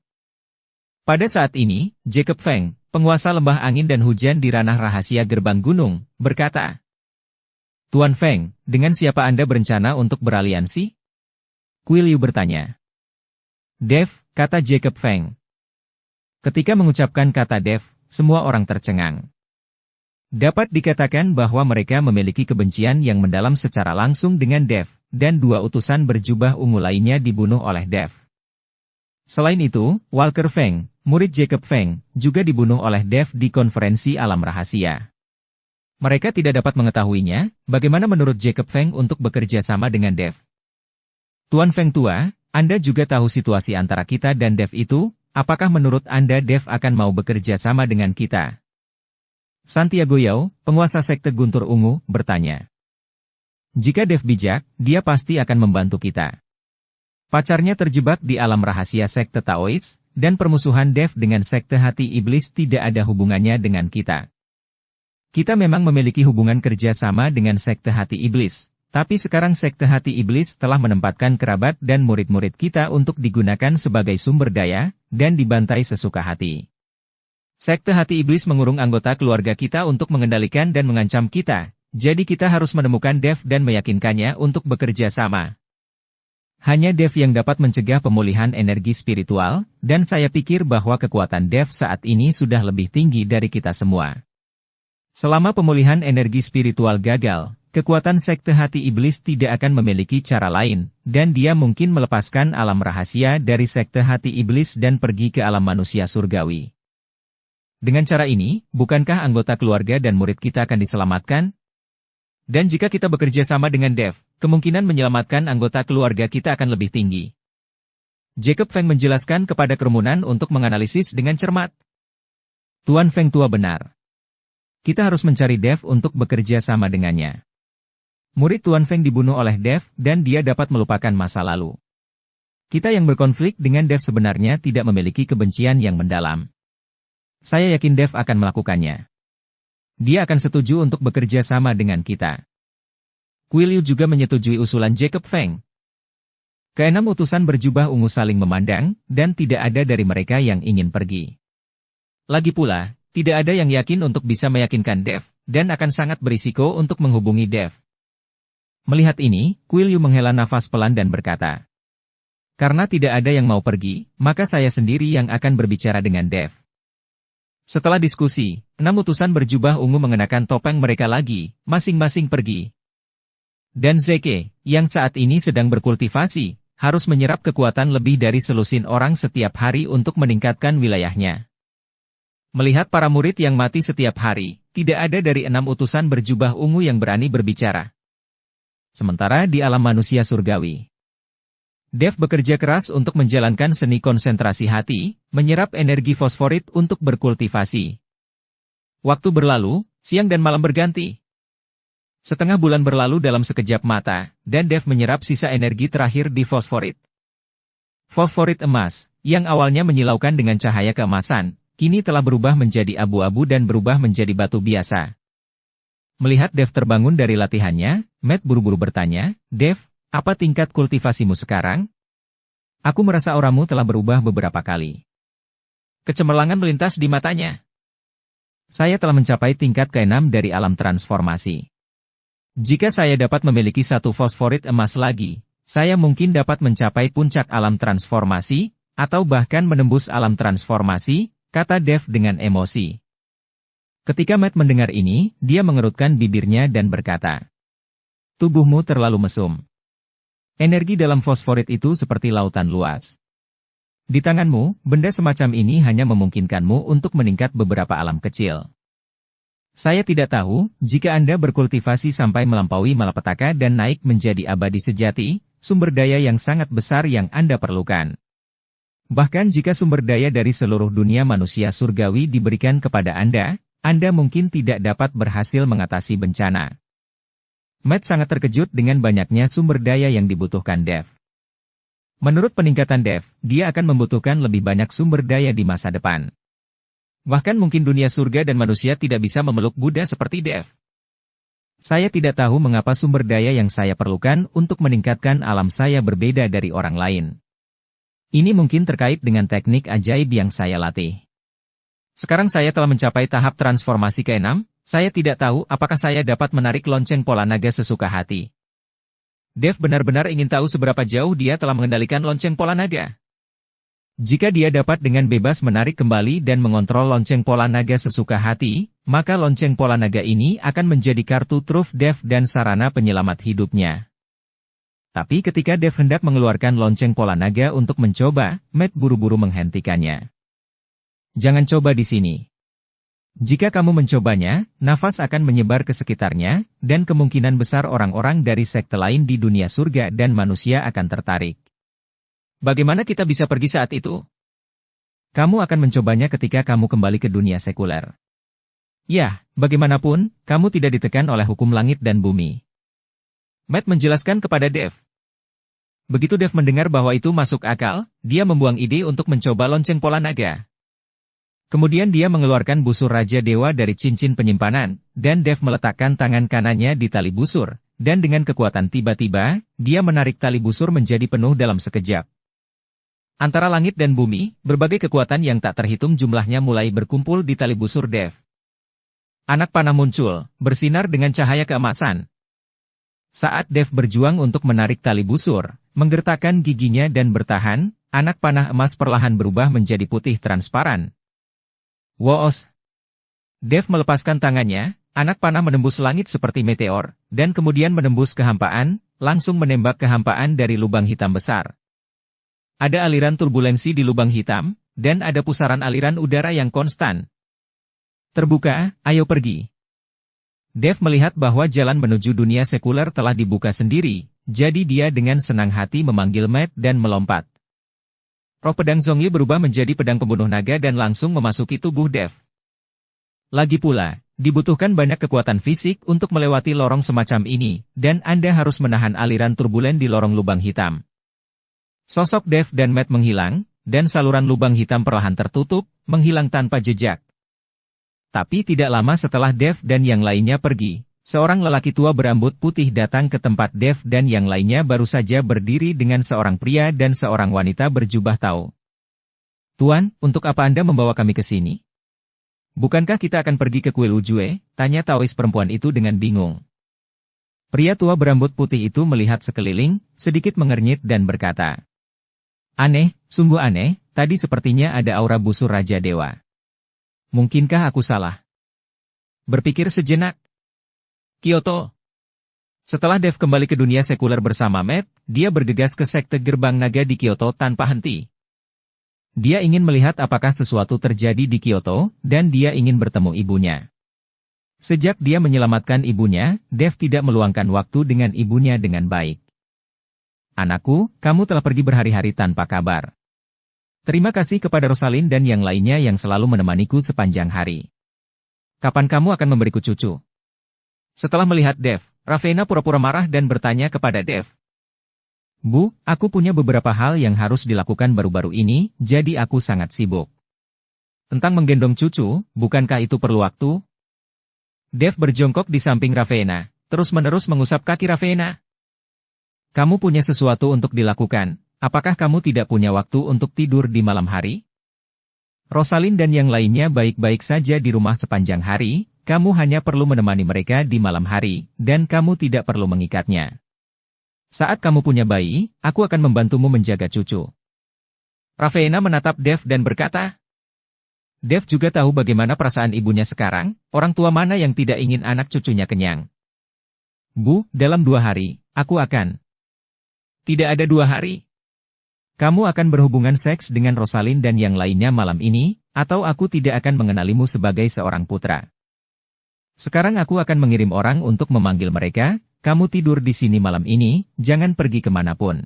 Pada saat ini, Jacob Feng, penguasa lembah angin dan hujan di ranah rahasia gerbang gunung, berkata, "Tuan Feng, dengan siapa Anda berencana untuk beraliansi?" Kuil Yu bertanya. "Dev," kata Jacob Feng. Ketika mengucapkan kata Dev, semua orang tercengang. Dapat dikatakan bahwa mereka memiliki kebencian yang mendalam secara langsung dengan Dev, dan dua utusan berjubah ungu lainnya dibunuh oleh Dev. Selain itu, Walker Feng, murid Jacob Feng, juga dibunuh oleh Dev di konferensi alam rahasia. Mereka tidak dapat mengetahuinya, bagaimana menurut Jacob Feng untuk bekerja sama dengan Dev. Tuan Feng tua, Anda juga tahu situasi antara kita dan Dev itu, apakah menurut Anda Dev akan mau bekerja sama dengan kita? Santiago Yao, penguasa sekte Guntur Ungu, bertanya. Jika Dev bijak, dia pasti akan membantu kita. Pacarnya terjebak di alam rahasia sekte Taois, dan permusuhan Dev dengan sekte hati iblis tidak ada hubungannya dengan kita. Kita memang memiliki hubungan kerja sama dengan sekte hati iblis, tapi sekarang sekte hati iblis telah menempatkan kerabat dan murid-murid kita untuk digunakan sebagai sumber daya, dan dibantai sesuka hati. Sekte hati iblis mengurung anggota keluarga kita untuk mengendalikan dan mengancam kita, jadi kita harus menemukan Dev dan meyakinkannya untuk bekerja sama. Hanya Dev yang dapat mencegah pemulihan energi spiritual, dan saya pikir bahwa kekuatan Dev saat ini sudah lebih tinggi dari kita semua. Selama pemulihan energi spiritual gagal, kekuatan sekte hati iblis tidak akan memiliki cara lain, dan dia mungkin melepaskan alam rahasia dari sekte hati iblis dan pergi ke alam manusia surgawi. Dengan cara ini, bukankah anggota keluarga dan murid kita akan diselamatkan? Dan jika kita bekerja sama dengan Dev, kemungkinan menyelamatkan anggota keluarga kita akan lebih tinggi. Jacob Feng menjelaskan kepada kerumunan untuk menganalisis dengan cermat. Tuan Feng tua benar. Kita harus mencari Dev untuk bekerja sama dengannya. Murid Tuan Feng dibunuh oleh Dev dan dia dapat melupakan masa lalu. Kita yang berkonflik dengan Dev sebenarnya tidak memiliki kebencian yang mendalam. Saya yakin Dev akan melakukannya. Dia akan setuju untuk bekerja sama dengan kita. Kuil Yu juga menyetujui usulan Jacob Feng. Keenam utusan berjubah ungu saling memandang, dan tidak ada dari mereka yang ingin pergi. Lagi pula, tidak ada yang yakin untuk bisa meyakinkan Dev, dan akan sangat berisiko untuk menghubungi Dev. Melihat ini, Kuil Yu menghela nafas pelan dan berkata, "Karena tidak ada yang mau pergi, maka saya sendiri yang akan berbicara dengan Dev." Setelah diskusi, 6 utusan berjubah ungu mengenakan topeng mereka lagi, masing-masing pergi. Dan Zeke, yang saat ini sedang berkultivasi, harus menyerap kekuatan lebih dari selusin orang setiap hari untuk meningkatkan wilayahnya. Melihat para murid yang mati setiap hari, tidak ada dari 6 utusan berjubah ungu yang berani berbicara. Sementara di alam manusia surgawi, Dev bekerja keras untuk menjalankan seni konsentrasi hati, menyerap energi fosforit untuk berkultivasi. Waktu berlalu, siang dan malam berganti. Setengah bulan berlalu dalam sekejap mata, dan Dev menyerap sisa energi terakhir di fosforit. Fosforit emas, yang awalnya menyilaukan dengan cahaya keemasan, kini telah berubah menjadi abu-abu dan berubah menjadi batu biasa. Melihat Dev terbangun dari latihannya, Matt buru-buru bertanya, "Dev, apa tingkat kultivasimu sekarang?" "Aku merasa auramu telah berubah beberapa kali." Kecemerlangan melintas di matanya. "Saya telah mencapai tingkat ke-6 dari alam transformasi. Jika saya dapat memiliki satu fosforit emas lagi, saya mungkin dapat mencapai puncak alam transformasi, atau bahkan menembus alam transformasi," kata Dev dengan emosi. Ketika Matt mendengar ini, dia mengerutkan bibirnya dan berkata, "Tubuhmu terlalu mesum. Energi dalam fosforit itu seperti lautan luas. Di tanganmu, benda semacam ini hanya memungkinkanmu untuk meningkat beberapa alam kecil. Saya tidak tahu, jika Anda berkultivasi sampai melampaui malapetaka dan naik menjadi abadi sejati, sumber daya yang sangat besar yang Anda perlukan. Bahkan jika sumber daya dari seluruh dunia manusia surgawi diberikan kepada Anda mungkin tidak dapat berhasil mengatasi bencana." Matt sangat terkejut dengan banyaknya sumber daya yang dibutuhkan Dev. Menurut peningkatan Dev, dia akan membutuhkan lebih banyak sumber daya di masa depan. Bahkan mungkin dunia surga dan manusia tidak bisa memeluk Buddha seperti Dev. Saya tidak tahu mengapa sumber daya yang saya perlukan untuk meningkatkan alam saya berbeda dari orang lain. Ini mungkin terkait dengan teknik ajaib yang saya latih. Sekarang saya telah mencapai tahap transformasi ke-6, saya tidak tahu apakah saya dapat menarik lonceng pola naga sesuka hati. Dev benar-benar ingin tahu seberapa jauh dia telah mengendalikan lonceng pola naga. Jika dia dapat dengan bebas menarik kembali dan mengontrol lonceng pola naga sesuka hati, maka lonceng pola naga ini akan menjadi kartu truf Dev dan sarana penyelamat hidupnya. Tapi ketika Dev hendak mengeluarkan lonceng pola naga untuk mencoba, Matt buru-buru menghentikannya. Jangan coba di sini. Jika kamu mencobanya, nafas akan menyebar ke sekitarnya, dan kemungkinan besar orang-orang dari sekte lain di dunia surga dan manusia akan tertarik. Bagaimana kita bisa pergi saat itu? Kamu akan mencobanya ketika kamu kembali ke dunia sekuler. Ya, bagaimanapun, kamu tidak ditekan oleh hukum langit dan bumi. Matt menjelaskan kepada Dev. Begitu Dev mendengar bahwa itu masuk akal, dia membuang ide untuk mencoba lonceng pola naga. Kemudian dia mengeluarkan busur Raja Dewa dari cincin penyimpanan, dan Dev meletakkan tangan kanannya di tali busur, dan dengan kekuatan tiba-tiba, dia menarik tali busur menjadi penuh dalam sekejap. Antara langit dan bumi, berbagai kekuatan yang tak terhitung jumlahnya mulai berkumpul di tali busur Dev. Anak panah muncul, bersinar dengan cahaya keemasan. Saat Dev berjuang untuk menarik tali busur, menggertakkan giginya dan bertahan, anak panah emas perlahan berubah menjadi putih transparan. Woos! Dev melepaskan tangannya, anak panah menembus langit seperti meteor, dan kemudian menembus kehampaan, langsung menembak kehampaan dari lubang hitam besar. Ada aliran turbulensi di lubang hitam, dan ada pusaran aliran udara yang konstan. Terbuka, ayo pergi. Dev melihat bahwa jalan menuju dunia sekuler telah dibuka sendiri, jadi dia dengan senang hati memanggil Matt dan melompat. Roh pedang Zhongli berubah menjadi pedang pembunuh naga dan langsung memasuki tubuh Dev. Lagi pula, dibutuhkan banyak kekuatan fisik untuk melewati lorong semacam ini, dan Anda harus menahan aliran turbulen di lorong lubang hitam. Sosok Dev dan Matt menghilang, dan saluran lubang hitam perlahan tertutup, menghilang tanpa jejak. Tapi tidak lama setelah Dev dan yang lainnya pergi, seorang lelaki tua berambut putih datang ke tempat Dev dan yang lainnya baru saja berdiri dengan seorang pria dan seorang wanita berjubah tau. Tuan, untuk apa Anda membawa kami ke sini? Bukankah kita akan pergi ke kuil Ujue? Tanya Taois perempuan itu dengan bingung. Pria tua berambut putih itu melihat sekeliling, sedikit mengernyit dan berkata, aneh, sungguh aneh, tadi sepertinya ada aura busur Raja Dewa. Mungkinkah aku salah? Berpikir sejenak. Kyoto. Setelah Dev kembali ke dunia sekuler bersama Matt, dia bergegas ke sekte gerbang naga di Kyoto tanpa henti. Dia ingin melihat apakah sesuatu terjadi di Kyoto, dan dia ingin bertemu ibunya. Sejak dia menyelamatkan ibunya, Dev tidak meluangkan waktu dengan ibunya dengan baik. Anakku, kamu telah pergi berhari-hari tanpa kabar. Terima kasih kepada Rosalind dan yang lainnya yang selalu menemaniku sepanjang hari. Kapan kamu akan memberiku cucu? Setelah melihat Dev, Raveena pura-pura marah dan bertanya kepada Dev. Bu, aku punya beberapa hal yang harus dilakukan baru-baru ini, jadi aku sangat sibuk. Tentang menggendong cucu, bukankah itu perlu waktu? Dev berjongkok di samping Raveena, terus-menerus mengusap kaki Raveena. Kamu punya sesuatu untuk dilakukan, apakah kamu tidak punya waktu untuk tidur di malam hari? Rosalind dan yang lainnya baik-baik saja di rumah sepanjang hari, kamu hanya perlu menemani mereka di malam hari, dan kamu tidak perlu mengikatnya. Saat kamu punya bayi, aku akan membantumu menjaga cucu. Raveena menatap Dev dan berkata, Dev juga tahu bagaimana perasaan ibunya sekarang, orang tua mana yang tidak ingin anak cucunya kenyang. Bu, dalam 2 hari, aku akan. Tidak ada 2 hari. Kamu akan berhubungan seks dengan Rosalind dan yang lainnya malam ini, atau aku tidak akan mengenalimu sebagai seorang putra. Sekarang aku akan mengirim orang untuk memanggil mereka, kamu tidur di sini malam ini, jangan pergi kemanapun.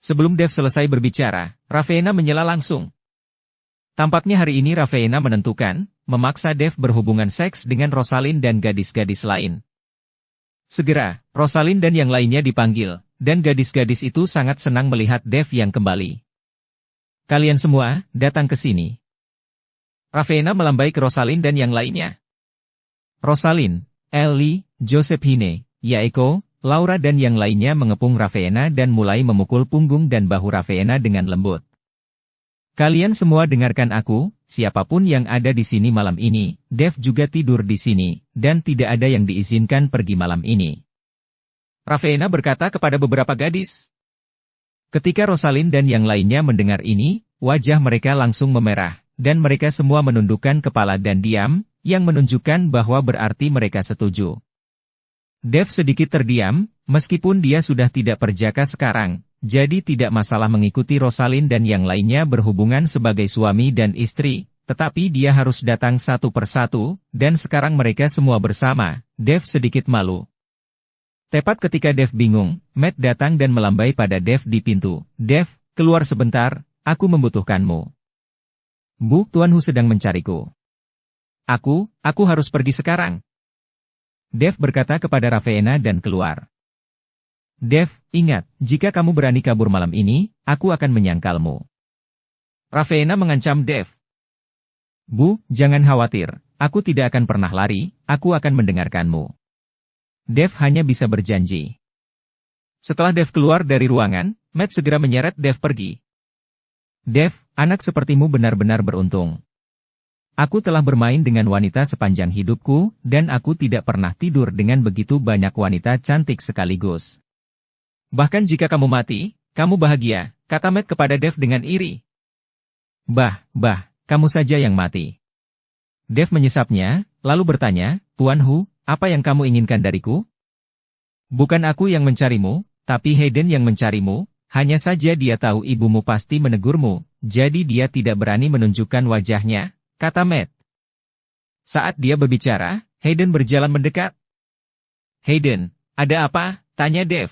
Sebelum Dev selesai berbicara, Raveena menyela langsung. Tampaknya hari ini Raveena menentukan, memaksa Dev berhubungan seks dengan Rosalind dan gadis-gadis lain. Segera, Rosalind dan yang lainnya dipanggil. Dan gadis-gadis itu sangat senang melihat Dev yang kembali. Kalian semua, datang ke sini. Raveena melambai ke Rosalind dan yang lainnya. Rosalind, Ellie, Josephine, Yaeko, Laura dan yang lainnya mengepung Raveena dan mulai memukul punggung dan bahu Raveena dengan lembut. Kalian semua dengarkan aku, siapapun yang ada di sini malam ini, Dev juga tidur di sini, dan tidak ada yang diizinkan pergi malam ini. Raveena berkata kepada beberapa gadis. Ketika Rosalind dan yang lainnya mendengar ini, wajah mereka langsung memerah, dan mereka semua menundukkan kepala dan diam, yang menunjukkan bahwa berarti mereka setuju. Dev sedikit terdiam, meskipun dia sudah tidak perjaka sekarang, jadi tidak masalah mengikuti Rosalind dan yang lainnya berhubungan sebagai suami dan istri, tetapi dia harus datang satu persatu, dan sekarang mereka semua bersama. Dev sedikit malu. Tepat ketika Dev bingung, Matt datang dan melambai pada Dev di pintu. Dev, keluar sebentar, aku membutuhkanmu. Bu, Tuan Hu sedang mencariku. Aku harus pergi sekarang. Dev berkata kepada Raveena dan keluar. Dev, ingat, jika kamu berani kabur malam ini, aku akan menyangkalmu. Raveena mengancam Dev. Bu, jangan khawatir, aku tidak akan pernah lari, aku akan mendengarkanmu. Dev hanya bisa berjanji. Setelah Dev keluar dari ruangan, Matt segera menyeret Dev pergi. Dev, anak sepertimu benar-benar beruntung. Aku telah bermain dengan wanita sepanjang hidupku, dan aku tidak pernah tidur dengan begitu banyak wanita cantik sekaligus. Bahkan jika kamu mati, kamu bahagia, kata Matt kepada Dev dengan iri. Kamu saja yang mati. Dev menyesapnya, lalu bertanya, Tuan Hu, apa yang kamu inginkan dariku? Bukan aku yang mencarimu, tapi Hayden yang mencarimu, hanya saja dia tahu ibumu pasti menegurmu, jadi dia tidak berani menunjukkan wajahnya, kata Matt. Saat dia berbicara, Hayden berjalan mendekat. Hayden, ada apa? Tanya Dev.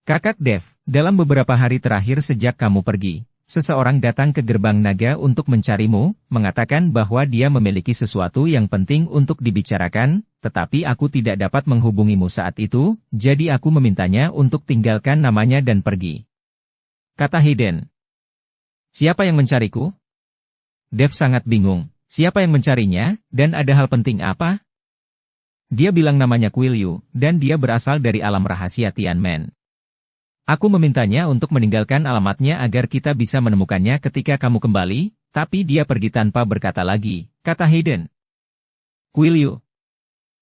Kakak Dev, dalam beberapa hari terakhir sejak kamu pergi, seseorang datang ke gerbang naga untuk mencarimu, mengatakan bahwa dia memiliki sesuatu yang penting untuk dibicarakan, tetapi aku tidak dapat menghubungimu saat itu, jadi aku memintanya untuk tinggalkan namanya dan pergi. Kata Hayden. Siapa yang mencariku? Dev sangat bingung, siapa yang mencarinya, dan ada hal penting apa? Dia bilang namanya Quilyu, dan dia berasal dari alam rahasia Tianmen. Aku memintanya untuk meninggalkan alamatnya agar kita bisa menemukannya ketika kamu kembali, tapi dia pergi tanpa berkata lagi, kata Hayden. Quilyu.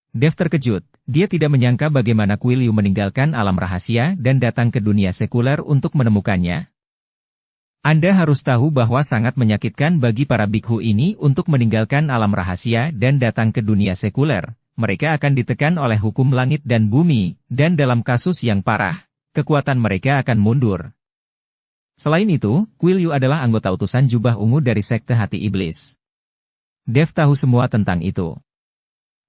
Dev terkejut, dia tidak menyangka bagaimana Quilyu meninggalkan alam rahasia dan datang ke dunia sekuler untuk menemukannya. Anda harus tahu bahwa sangat menyakitkan bagi para bikhu ini untuk meninggalkan alam rahasia dan datang ke dunia sekuler. Mereka akan ditekan oleh hukum langit dan bumi, dan dalam kasus yang parah, kekuatan mereka akan mundur. Selain itu, Quilyu adalah anggota utusan jubah ungu dari sekte hati iblis. Dev tahu semua tentang itu.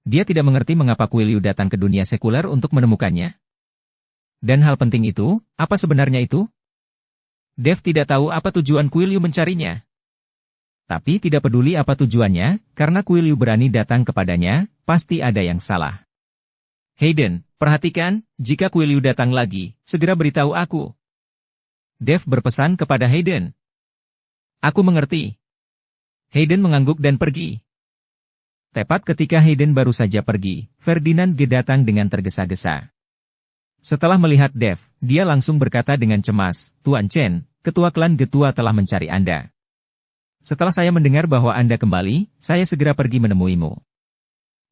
Dia tidak mengerti mengapa Quilyu datang ke dunia sekuler untuk menemukannya. Dan hal penting itu, apa sebenarnya itu? Dev tidak tahu apa tujuan Quilyu mencarinya. Tapi tidak peduli apa tujuannya, karena Quilyu berani datang kepadanya, pasti ada yang salah. Hayden, perhatikan, jika Quilyu datang lagi, segera beritahu aku. Dev berpesan kepada Hayden. Aku mengerti. Hayden mengangguk dan pergi. Tepat ketika Hayden baru saja pergi, Ferdinand Ge datang dengan tergesa-gesa. Setelah melihat Dev, dia langsung berkata dengan cemas, Tuan Chen, Ketua Klan Getua telah mencari Anda. Setelah saya mendengar bahwa Anda kembali, saya segera pergi menemuimu.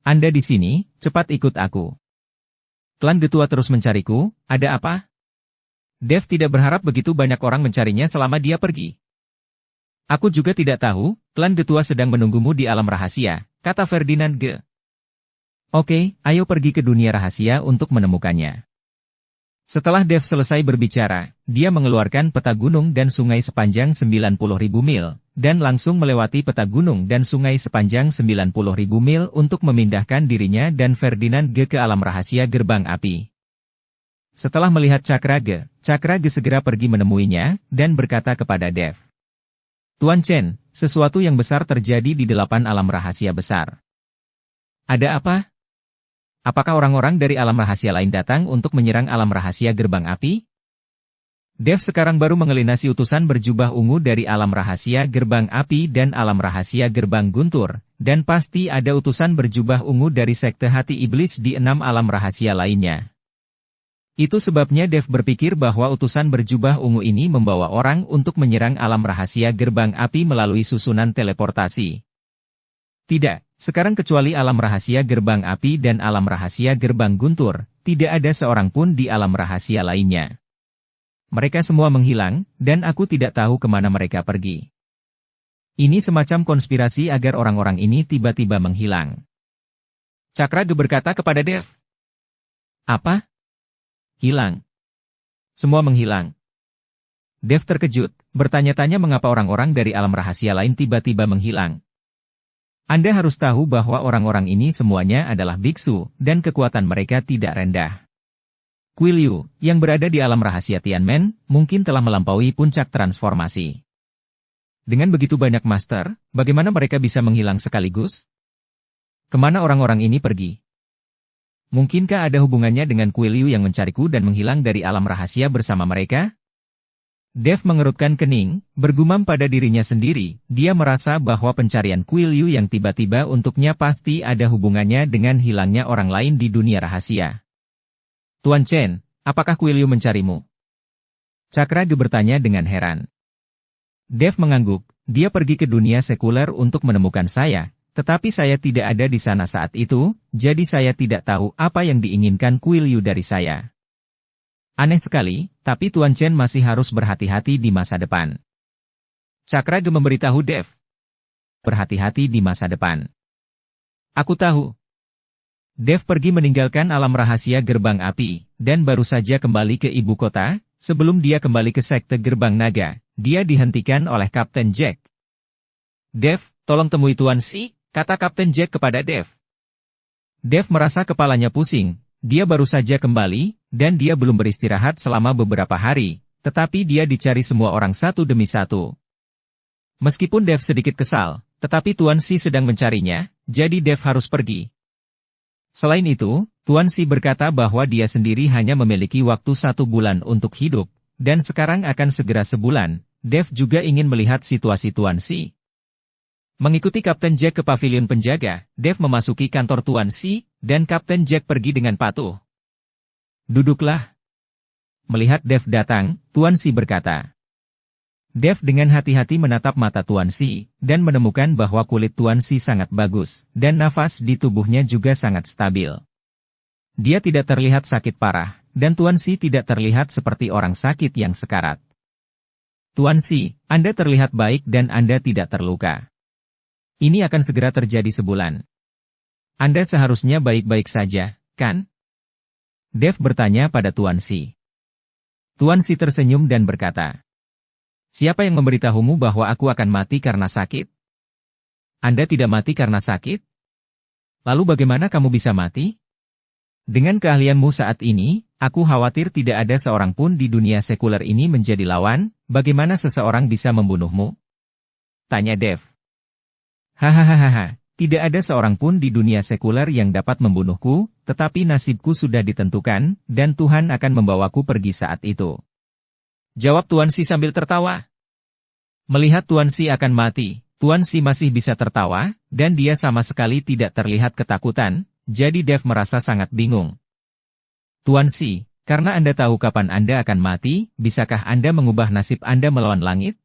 Anda di sini, cepat ikut aku. Klan Getua terus mencariku, ada apa? Dev tidak berharap begitu banyak orang mencarinya selama dia pergi. Aku juga tidak tahu, Klan Getua sedang menunggumu di alam rahasia, kata Ferdinand Ge. Oke, ayo pergi ke dunia rahasia untuk menemukannya. Setelah Dev selesai berbicara, dia mengeluarkan peta gunung dan sungai sepanjang 90.000 mil, dan langsung melewati peta gunung dan sungai sepanjang 90.000 mil untuk memindahkan dirinya dan Ferdinand Ge ke alam rahasia gerbang api. Setelah melihat Cakra Ge segera pergi menemuinya, dan berkata kepada Dev. Tuan Chen, sesuatu yang besar terjadi di 8 alam rahasia besar. Ada apa? Apakah orang-orang dari alam rahasia lain datang untuk menyerang alam rahasia gerbang api? Dev sekarang baru mengelinasi utusan berjubah ungu dari alam rahasia gerbang api dan alam rahasia gerbang guntur, dan pasti ada utusan berjubah ungu dari sekte hati iblis di 6 alam rahasia lainnya. Itu sebabnya Dev berpikir bahwa utusan berjubah ungu ini membawa orang untuk menyerang alam rahasia gerbang api melalui susunan teleportasi. Tidak, sekarang kecuali alam rahasia gerbang api dan alam rahasia gerbang guntur, tidak ada seorang pun di alam rahasia lainnya. Mereka semua menghilang, dan aku tidak tahu kemana mereka pergi. Ini semacam konspirasi agar orang-orang ini tiba-tiba menghilang. Cakraga berkata kepada Dev. Apa? Hilang. Semua menghilang. Dev terkejut, bertanya-tanya mengapa orang-orang dari alam rahasia lain tiba-tiba menghilang. Anda harus tahu bahwa orang-orang ini semuanya adalah biksu, dan kekuatan mereka tidak rendah. Kuiil Yu, yang berada di alam rahasia Tianmen, mungkin telah melampaui puncak transformasi. Dengan begitu banyak master, bagaimana mereka bisa menghilang sekaligus? Kemana orang-orang ini pergi? Mungkinkah ada hubungannya dengan Kuiil Yu yang mencariku dan menghilang dari alam rahasia bersama mereka? Dev mengerutkan kening, bergumam pada dirinya sendiri, dia merasa bahwa pencarian Kuiil Yu yang tiba-tiba untuknya pasti ada hubungannya dengan hilangnya orang lain di dunia rahasia. Tuan Chen, apakah Kuiil Yu mencarimu? Cakraga bertanya dengan heran. Dev mengangguk, dia pergi ke dunia sekuler untuk menemukan saya, tetapi saya tidak ada di sana saat itu, jadi saya tidak tahu apa yang diinginkan Kuiil Yu dari saya. Aneh sekali, tapi Tuan Chen masih harus berhati-hati di masa depan. Cakraga memberitahu Dev. Berhati-hati di masa depan. Aku tahu. Dev pergi meninggalkan alam rahasia Gerbang Api, dan baru saja kembali ke ibu kota, sebelum dia kembali ke sekte Gerbang Naga, dia dihentikan oleh Kapten Jack. Dev, tolong temui Tuan Si, kata Kapten Jack kepada Dev. Dev merasa kepalanya pusing. Dia baru saja kembali, dan dia belum beristirahat selama beberapa hari, tetapi dia dicari semua orang satu demi satu. Meskipun Dev sedikit kesal, tetapi Tuan Si sedang mencarinya, jadi Dev harus pergi. Selain itu, Tuan Si berkata bahwa dia sendiri hanya memiliki waktu 1 bulan untuk hidup, dan sekarang akan segera sebulan. Dev juga ingin melihat situasi Tuan Si. Mengikuti Kapten Jack ke pavilion penjaga, Dev memasuki kantor Tuan Si, dan Kapten Jack pergi dengan patuh. Duduklah. Melihat Dev datang, Tuan Si berkata. Dev dengan hati-hati menatap mata Tuan Si, dan menemukan bahwa kulit Tuan Si sangat bagus, dan nafas di tubuhnya juga sangat stabil. Dia tidak terlihat sakit parah, dan Tuan Si tidak terlihat seperti orang sakit yang sekarat. Tuan Si, Anda terlihat baik dan Anda tidak terluka. Ini akan segera terjadi sebulan. Anda seharusnya baik-baik saja, kan? Dev bertanya pada Tuan Si. Tuan Si tersenyum dan berkata, siapa yang memberitahumu bahwa aku akan mati karena sakit? Anda tidak mati karena sakit? Lalu bagaimana kamu bisa mati? Dengan keahlianmu saat ini, aku khawatir tidak ada seorang pun di dunia sekuler ini menjadi lawan, bagaimana seseorang bisa membunuhmu? Tanya Dev. Hahaha, tidak ada seorang pun di dunia sekuler yang dapat membunuhku, tetapi nasibku sudah ditentukan, dan Tuhan akan membawaku pergi saat itu. Jawab Tuan Si sambil tertawa. Melihat Tuan Si akan mati, Tuan Si masih bisa tertawa, dan dia sama sekali tidak terlihat ketakutan, jadi Dev merasa sangat bingung. Tuan Si, karena Anda tahu kapan Anda akan mati, bisakah Anda mengubah nasib Anda melawan langit?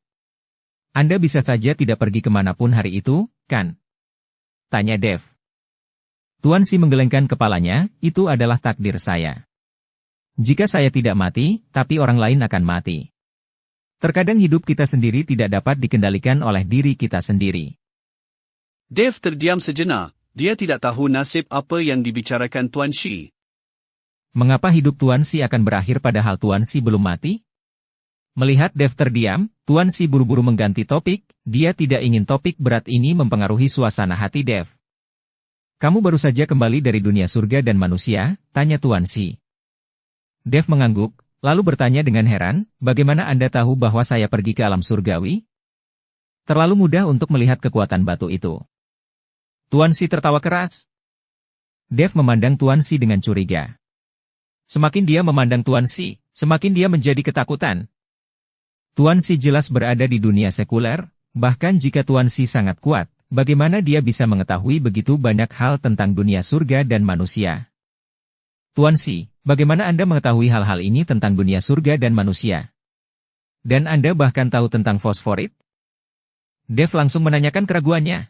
Anda bisa saja tidak pergi kemanapun hari itu, kan? Tanya Dev. Tuan Si menggelengkan kepalanya, itu adalah takdir saya. Jika saya tidak mati, tapi orang lain akan mati. Terkadang hidup kita sendiri tidak dapat dikendalikan oleh diri kita sendiri. Dev terdiam sejenak, dia tidak tahu nasib apa yang dibicarakan Tuan Si. Mengapa hidup Tuan Si akan berakhir padahal Tuan Si belum mati? Melihat Dev terdiam, Tuan Si buru-buru mengganti topik, dia tidak ingin topik berat ini mempengaruhi suasana hati Dev. Kamu baru saja kembali dari dunia surga dan manusia, tanya Tuan Si. Dev mengangguk, lalu bertanya dengan heran, bagaimana Anda tahu bahwa saya pergi ke alam surgawi? Terlalu mudah untuk melihat kekuatan batu itu. Tuan Si tertawa keras. Dev memandang Tuan Si dengan curiga. Semakin dia memandang Tuan Si, semakin dia menjadi ketakutan. Tuan Si jelas berada di dunia sekuler, bahkan jika Tuan Si sangat kuat, bagaimana dia bisa mengetahui begitu banyak hal tentang dunia surga dan manusia? Tuan Si, bagaimana Anda mengetahui hal-hal ini tentang dunia surga dan manusia? Dan Anda bahkan tahu tentang fosforit? Dev langsung menanyakan keraguannya.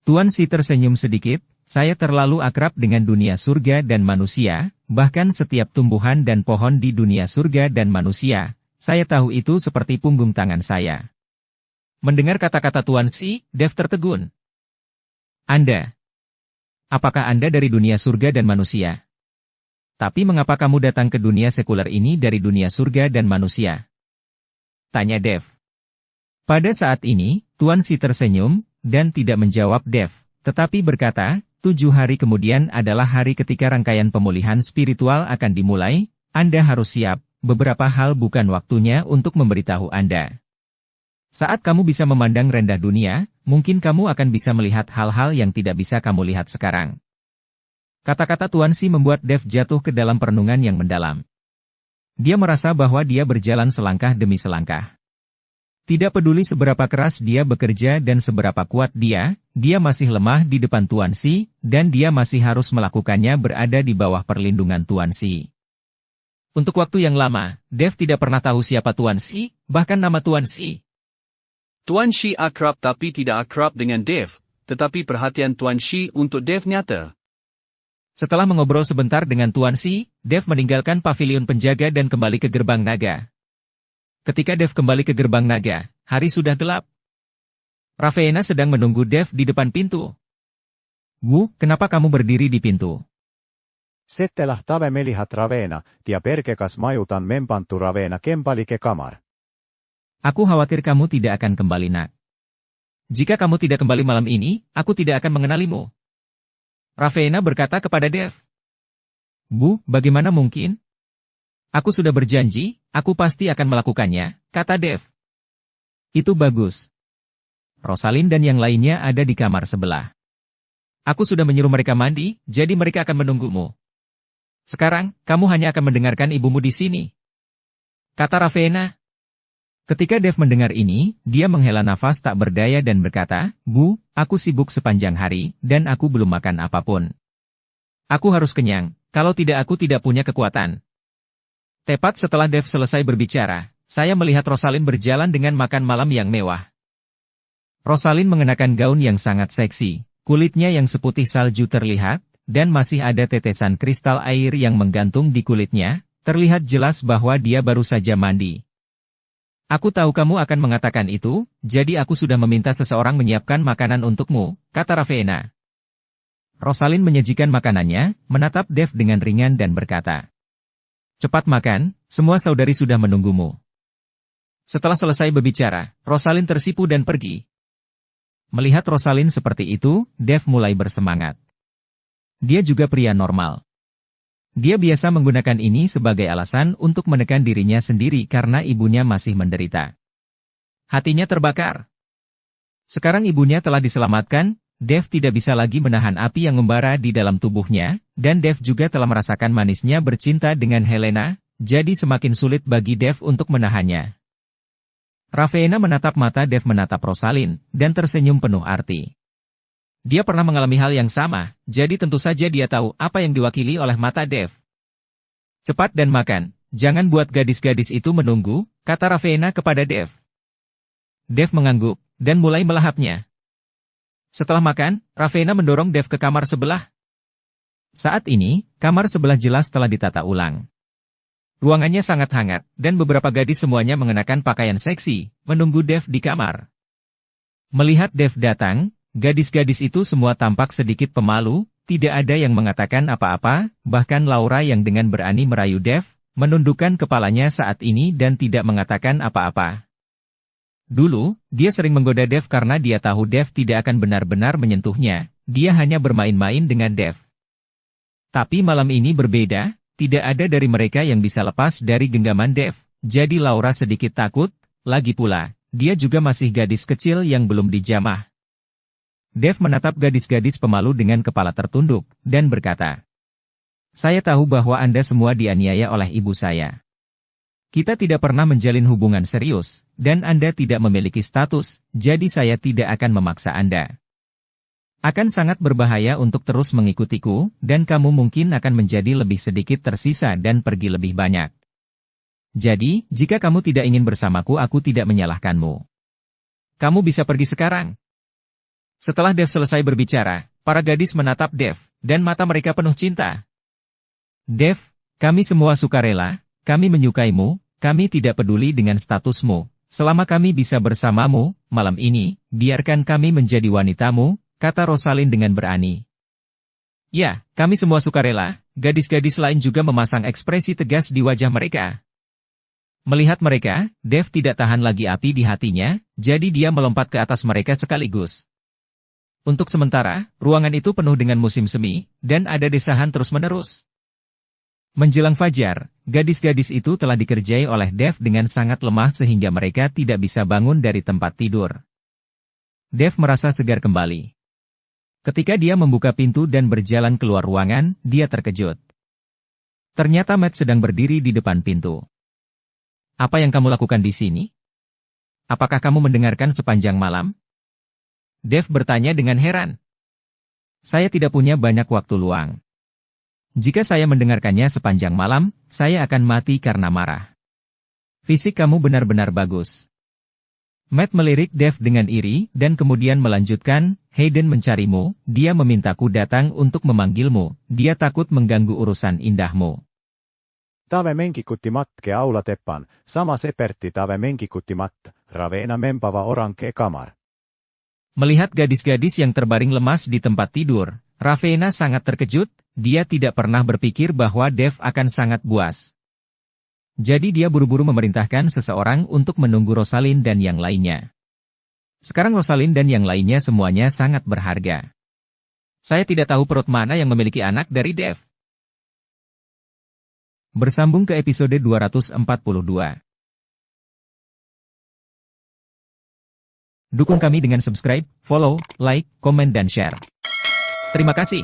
Tuan Si tersenyum sedikit, saya terlalu akrab dengan dunia surga dan manusia, bahkan setiap tumbuhan dan pohon di dunia surga dan manusia, saya tahu itu seperti punggung tangan saya. Mendengar kata-kata Tuan Si, Dev tertegun. Anda? Apakah Anda dari dunia surga dan manusia? Tapi mengapa kamu datang ke dunia sekuler ini dari dunia surga dan manusia? Tanya Dev. Pada saat ini, Tuan Si tersenyum, dan tidak menjawab Dev, tetapi berkata, 7 hari kemudian adalah hari ketika rangkaian pemulihan spiritual akan dimulai, Anda harus siap, beberapa hal bukan waktunya untuk memberitahu Anda. Saat kamu bisa memandang rendah dunia, mungkin kamu akan bisa melihat hal-hal yang tidak bisa kamu lihat sekarang. Kata-kata Tuan Si membuat Dev jatuh ke dalam perenungan yang mendalam. Dia merasa bahwa dia berjalan selangkah demi selangkah. Tidak peduli seberapa keras dia bekerja dan seberapa kuat dia masih lemah di depan Tuan Si, dan dia masih harus melakukannya berada di bawah perlindungan Tuan Si. Untuk waktu yang lama, Dev tidak pernah tahu siapa Tuan Si, bahkan nama Tuan Si. Tuan Shi akrab tapi tidak akrab dengan Dev, tetapi perhatian Tuan Shi untuk Dev nyata. Setelah mengobrol sebentar dengan Tuan Si, Dev meninggalkan pavilion penjaga dan kembali ke gerbang naga. Ketika Dev kembali ke gerbang naga, hari sudah gelap. Raveena sedang menunggu Dev di depan pintu. Bu, kenapa kamu berdiri di pintu? Settelah tave melihat Raveena, tia perkekas majutan mempantu Raveena kembali ke kamar. Aku khawatir kamu tidak akan kembali, nak. Jika kamu tidak kembali malam ini, aku tidak akan mengenalimu. Raveena berkata kepada Dev. Bu, bagaimana mungkin? Aku sudah berjanji, aku pasti akan melakukannya, kata Dev. Itu bagus. Rosalind dan yang lainnya ada di kamar sebelah. Aku sudah menyuruh mereka mandi, jadi mereka akan menunggumu. Sekarang, kamu hanya akan mendengarkan ibumu di sini. Kata Raveena. Ketika Dev mendengar ini, dia menghela nafas tak berdaya dan berkata, Bu, aku sibuk sepanjang hari, dan aku belum makan apapun. Aku harus kenyang, kalau tidak aku tidak punya kekuatan. Tepat setelah Dev selesai berbicara, saya melihat Rosalind berjalan dengan makan malam yang mewah. Rosalind mengenakan gaun yang sangat seksi, kulitnya yang seputih salju terlihat, dan masih ada tetesan kristal air yang menggantung di kulitnya, terlihat jelas bahwa dia baru saja mandi. Aku tahu kamu akan mengatakan itu, jadi aku sudah meminta seseorang menyiapkan makanan untukmu, kata Raveena. Rosalind menyajikan makanannya, menatap Dev dengan ringan dan berkata, Cepat makan, semua saudari sudah menunggumu. Setelah selesai berbicara, Rosalind tersipu dan pergi. Melihat Rosalind seperti itu, Dev mulai bersemangat. Dia juga pria normal. Dia biasa menggunakan ini sebagai alasan untuk menekan dirinya sendiri karena ibunya masih menderita. Hatinya terbakar. Sekarang ibunya telah diselamatkan, Dev tidak bisa lagi menahan api yang membara di dalam tubuhnya, dan Dev juga telah merasakan manisnya bercinta dengan Helena, jadi semakin sulit bagi Dev untuk menahannya. Raveena menatap mata Dev menatap Rosalind, dan tersenyum penuh arti. Dia pernah mengalami hal yang sama, jadi tentu saja dia tahu apa yang diwakili oleh mata Dev. Cepat dan makan, jangan buat gadis-gadis itu menunggu, kata Raveena kepada Dev. Dev mengangguk, dan mulai melahapnya. Setelah makan, Raveena mendorong Dev ke kamar sebelah. Saat ini, kamar sebelah jelas telah ditata ulang. Ruangannya sangat hangat, dan beberapa gadis semuanya mengenakan pakaian seksi, menunggu Dev di kamar. Melihat Dev datang, gadis-gadis itu semua tampak sedikit pemalu, tidak ada yang mengatakan apa-apa, bahkan Laura yang dengan berani merayu Dev, menundukkan kepalanya saat ini dan tidak mengatakan apa-apa. Dulu, dia sering menggoda Dev karena dia tahu Dev tidak akan benar-benar menyentuhnya, dia hanya bermain-main dengan Dev. Tapi malam ini berbeda, tidak ada dari mereka yang bisa lepas dari genggaman Dev, jadi Laura sedikit takut, lagi pula, dia juga masih gadis kecil yang belum dijamah. Dev menatap gadis-gadis pemalu dengan kepala tertunduk, dan berkata, Saya tahu bahwa Anda semua dianiaya oleh ibu saya. Kita tidak pernah menjalin hubungan serius, dan Anda tidak memiliki status, jadi saya tidak akan memaksa Anda. Akan sangat berbahaya untuk terus mengikutiku, dan kamu mungkin akan menjadi lebih sedikit tersisa dan pergi lebih banyak. Jadi, jika kamu tidak ingin bersamaku aku tidak menyalahkanmu. Kamu bisa pergi sekarang. Setelah Dev selesai berbicara, Para gadis menatap Dev, dan mata mereka penuh cinta. Dev, kami semua sukarela, kami menyukaimu, kami tidak peduli dengan statusmu. Selama kami bisa bersamamu, malam ini, biarkan kami menjadi wanitamu, kata Rosalind dengan berani. Ya, kami semua sukarela, gadis-gadis lain juga memasang ekspresi tegas di wajah mereka. Melihat mereka, Dev tidak tahan lagi api di hatinya, jadi dia melompat ke atas mereka sekaligus. Untuk sementara, ruangan itu penuh dengan musim semi, dan ada desahan terus-menerus. Menjelang fajar, gadis-gadis itu telah dikerjai oleh Dev dengan sangat lemah sehingga mereka tidak bisa bangun dari tempat tidur. Dev merasa segar kembali. Ketika dia membuka pintu dan berjalan keluar ruangan, dia terkejut. Ternyata Matt sedang berdiri di depan pintu. Apa yang kamu lakukan di sini? Apakah kamu mendengarkan sepanjang malam? Dev bertanya dengan heran. Saya tidak punya banyak waktu luang. Jika saya mendengarkannya sepanjang malam, saya akan mati karena marah. Fisik kamu benar-benar bagus. Matt melirik Dev dengan iri dan kemudian melanjutkan, Hayden mencarimu, dia memintaku datang untuk memanggilmu, dia takut mengganggu urusan indahmu. Tave menkikutti matke aula teppan, sama seperti tave menkikutti mat, Raveena mempava oranke kamar. Melihat gadis-gadis yang terbaring lemas di tempat tidur, Raveena sangat terkejut, dia tidak pernah berpikir bahwa Dev akan sangat buas. Jadi dia buru-buru memerintahkan seseorang untuk menunggu Rosalind dan yang lainnya. Sekarang Rosalind dan yang lainnya semuanya sangat berharga. Saya tidak tahu perut mana yang memiliki anak dari Dev. Bersambung ke episode 242. Dukung kami dengan subscribe, follow, like, komen dan share. Terima kasih.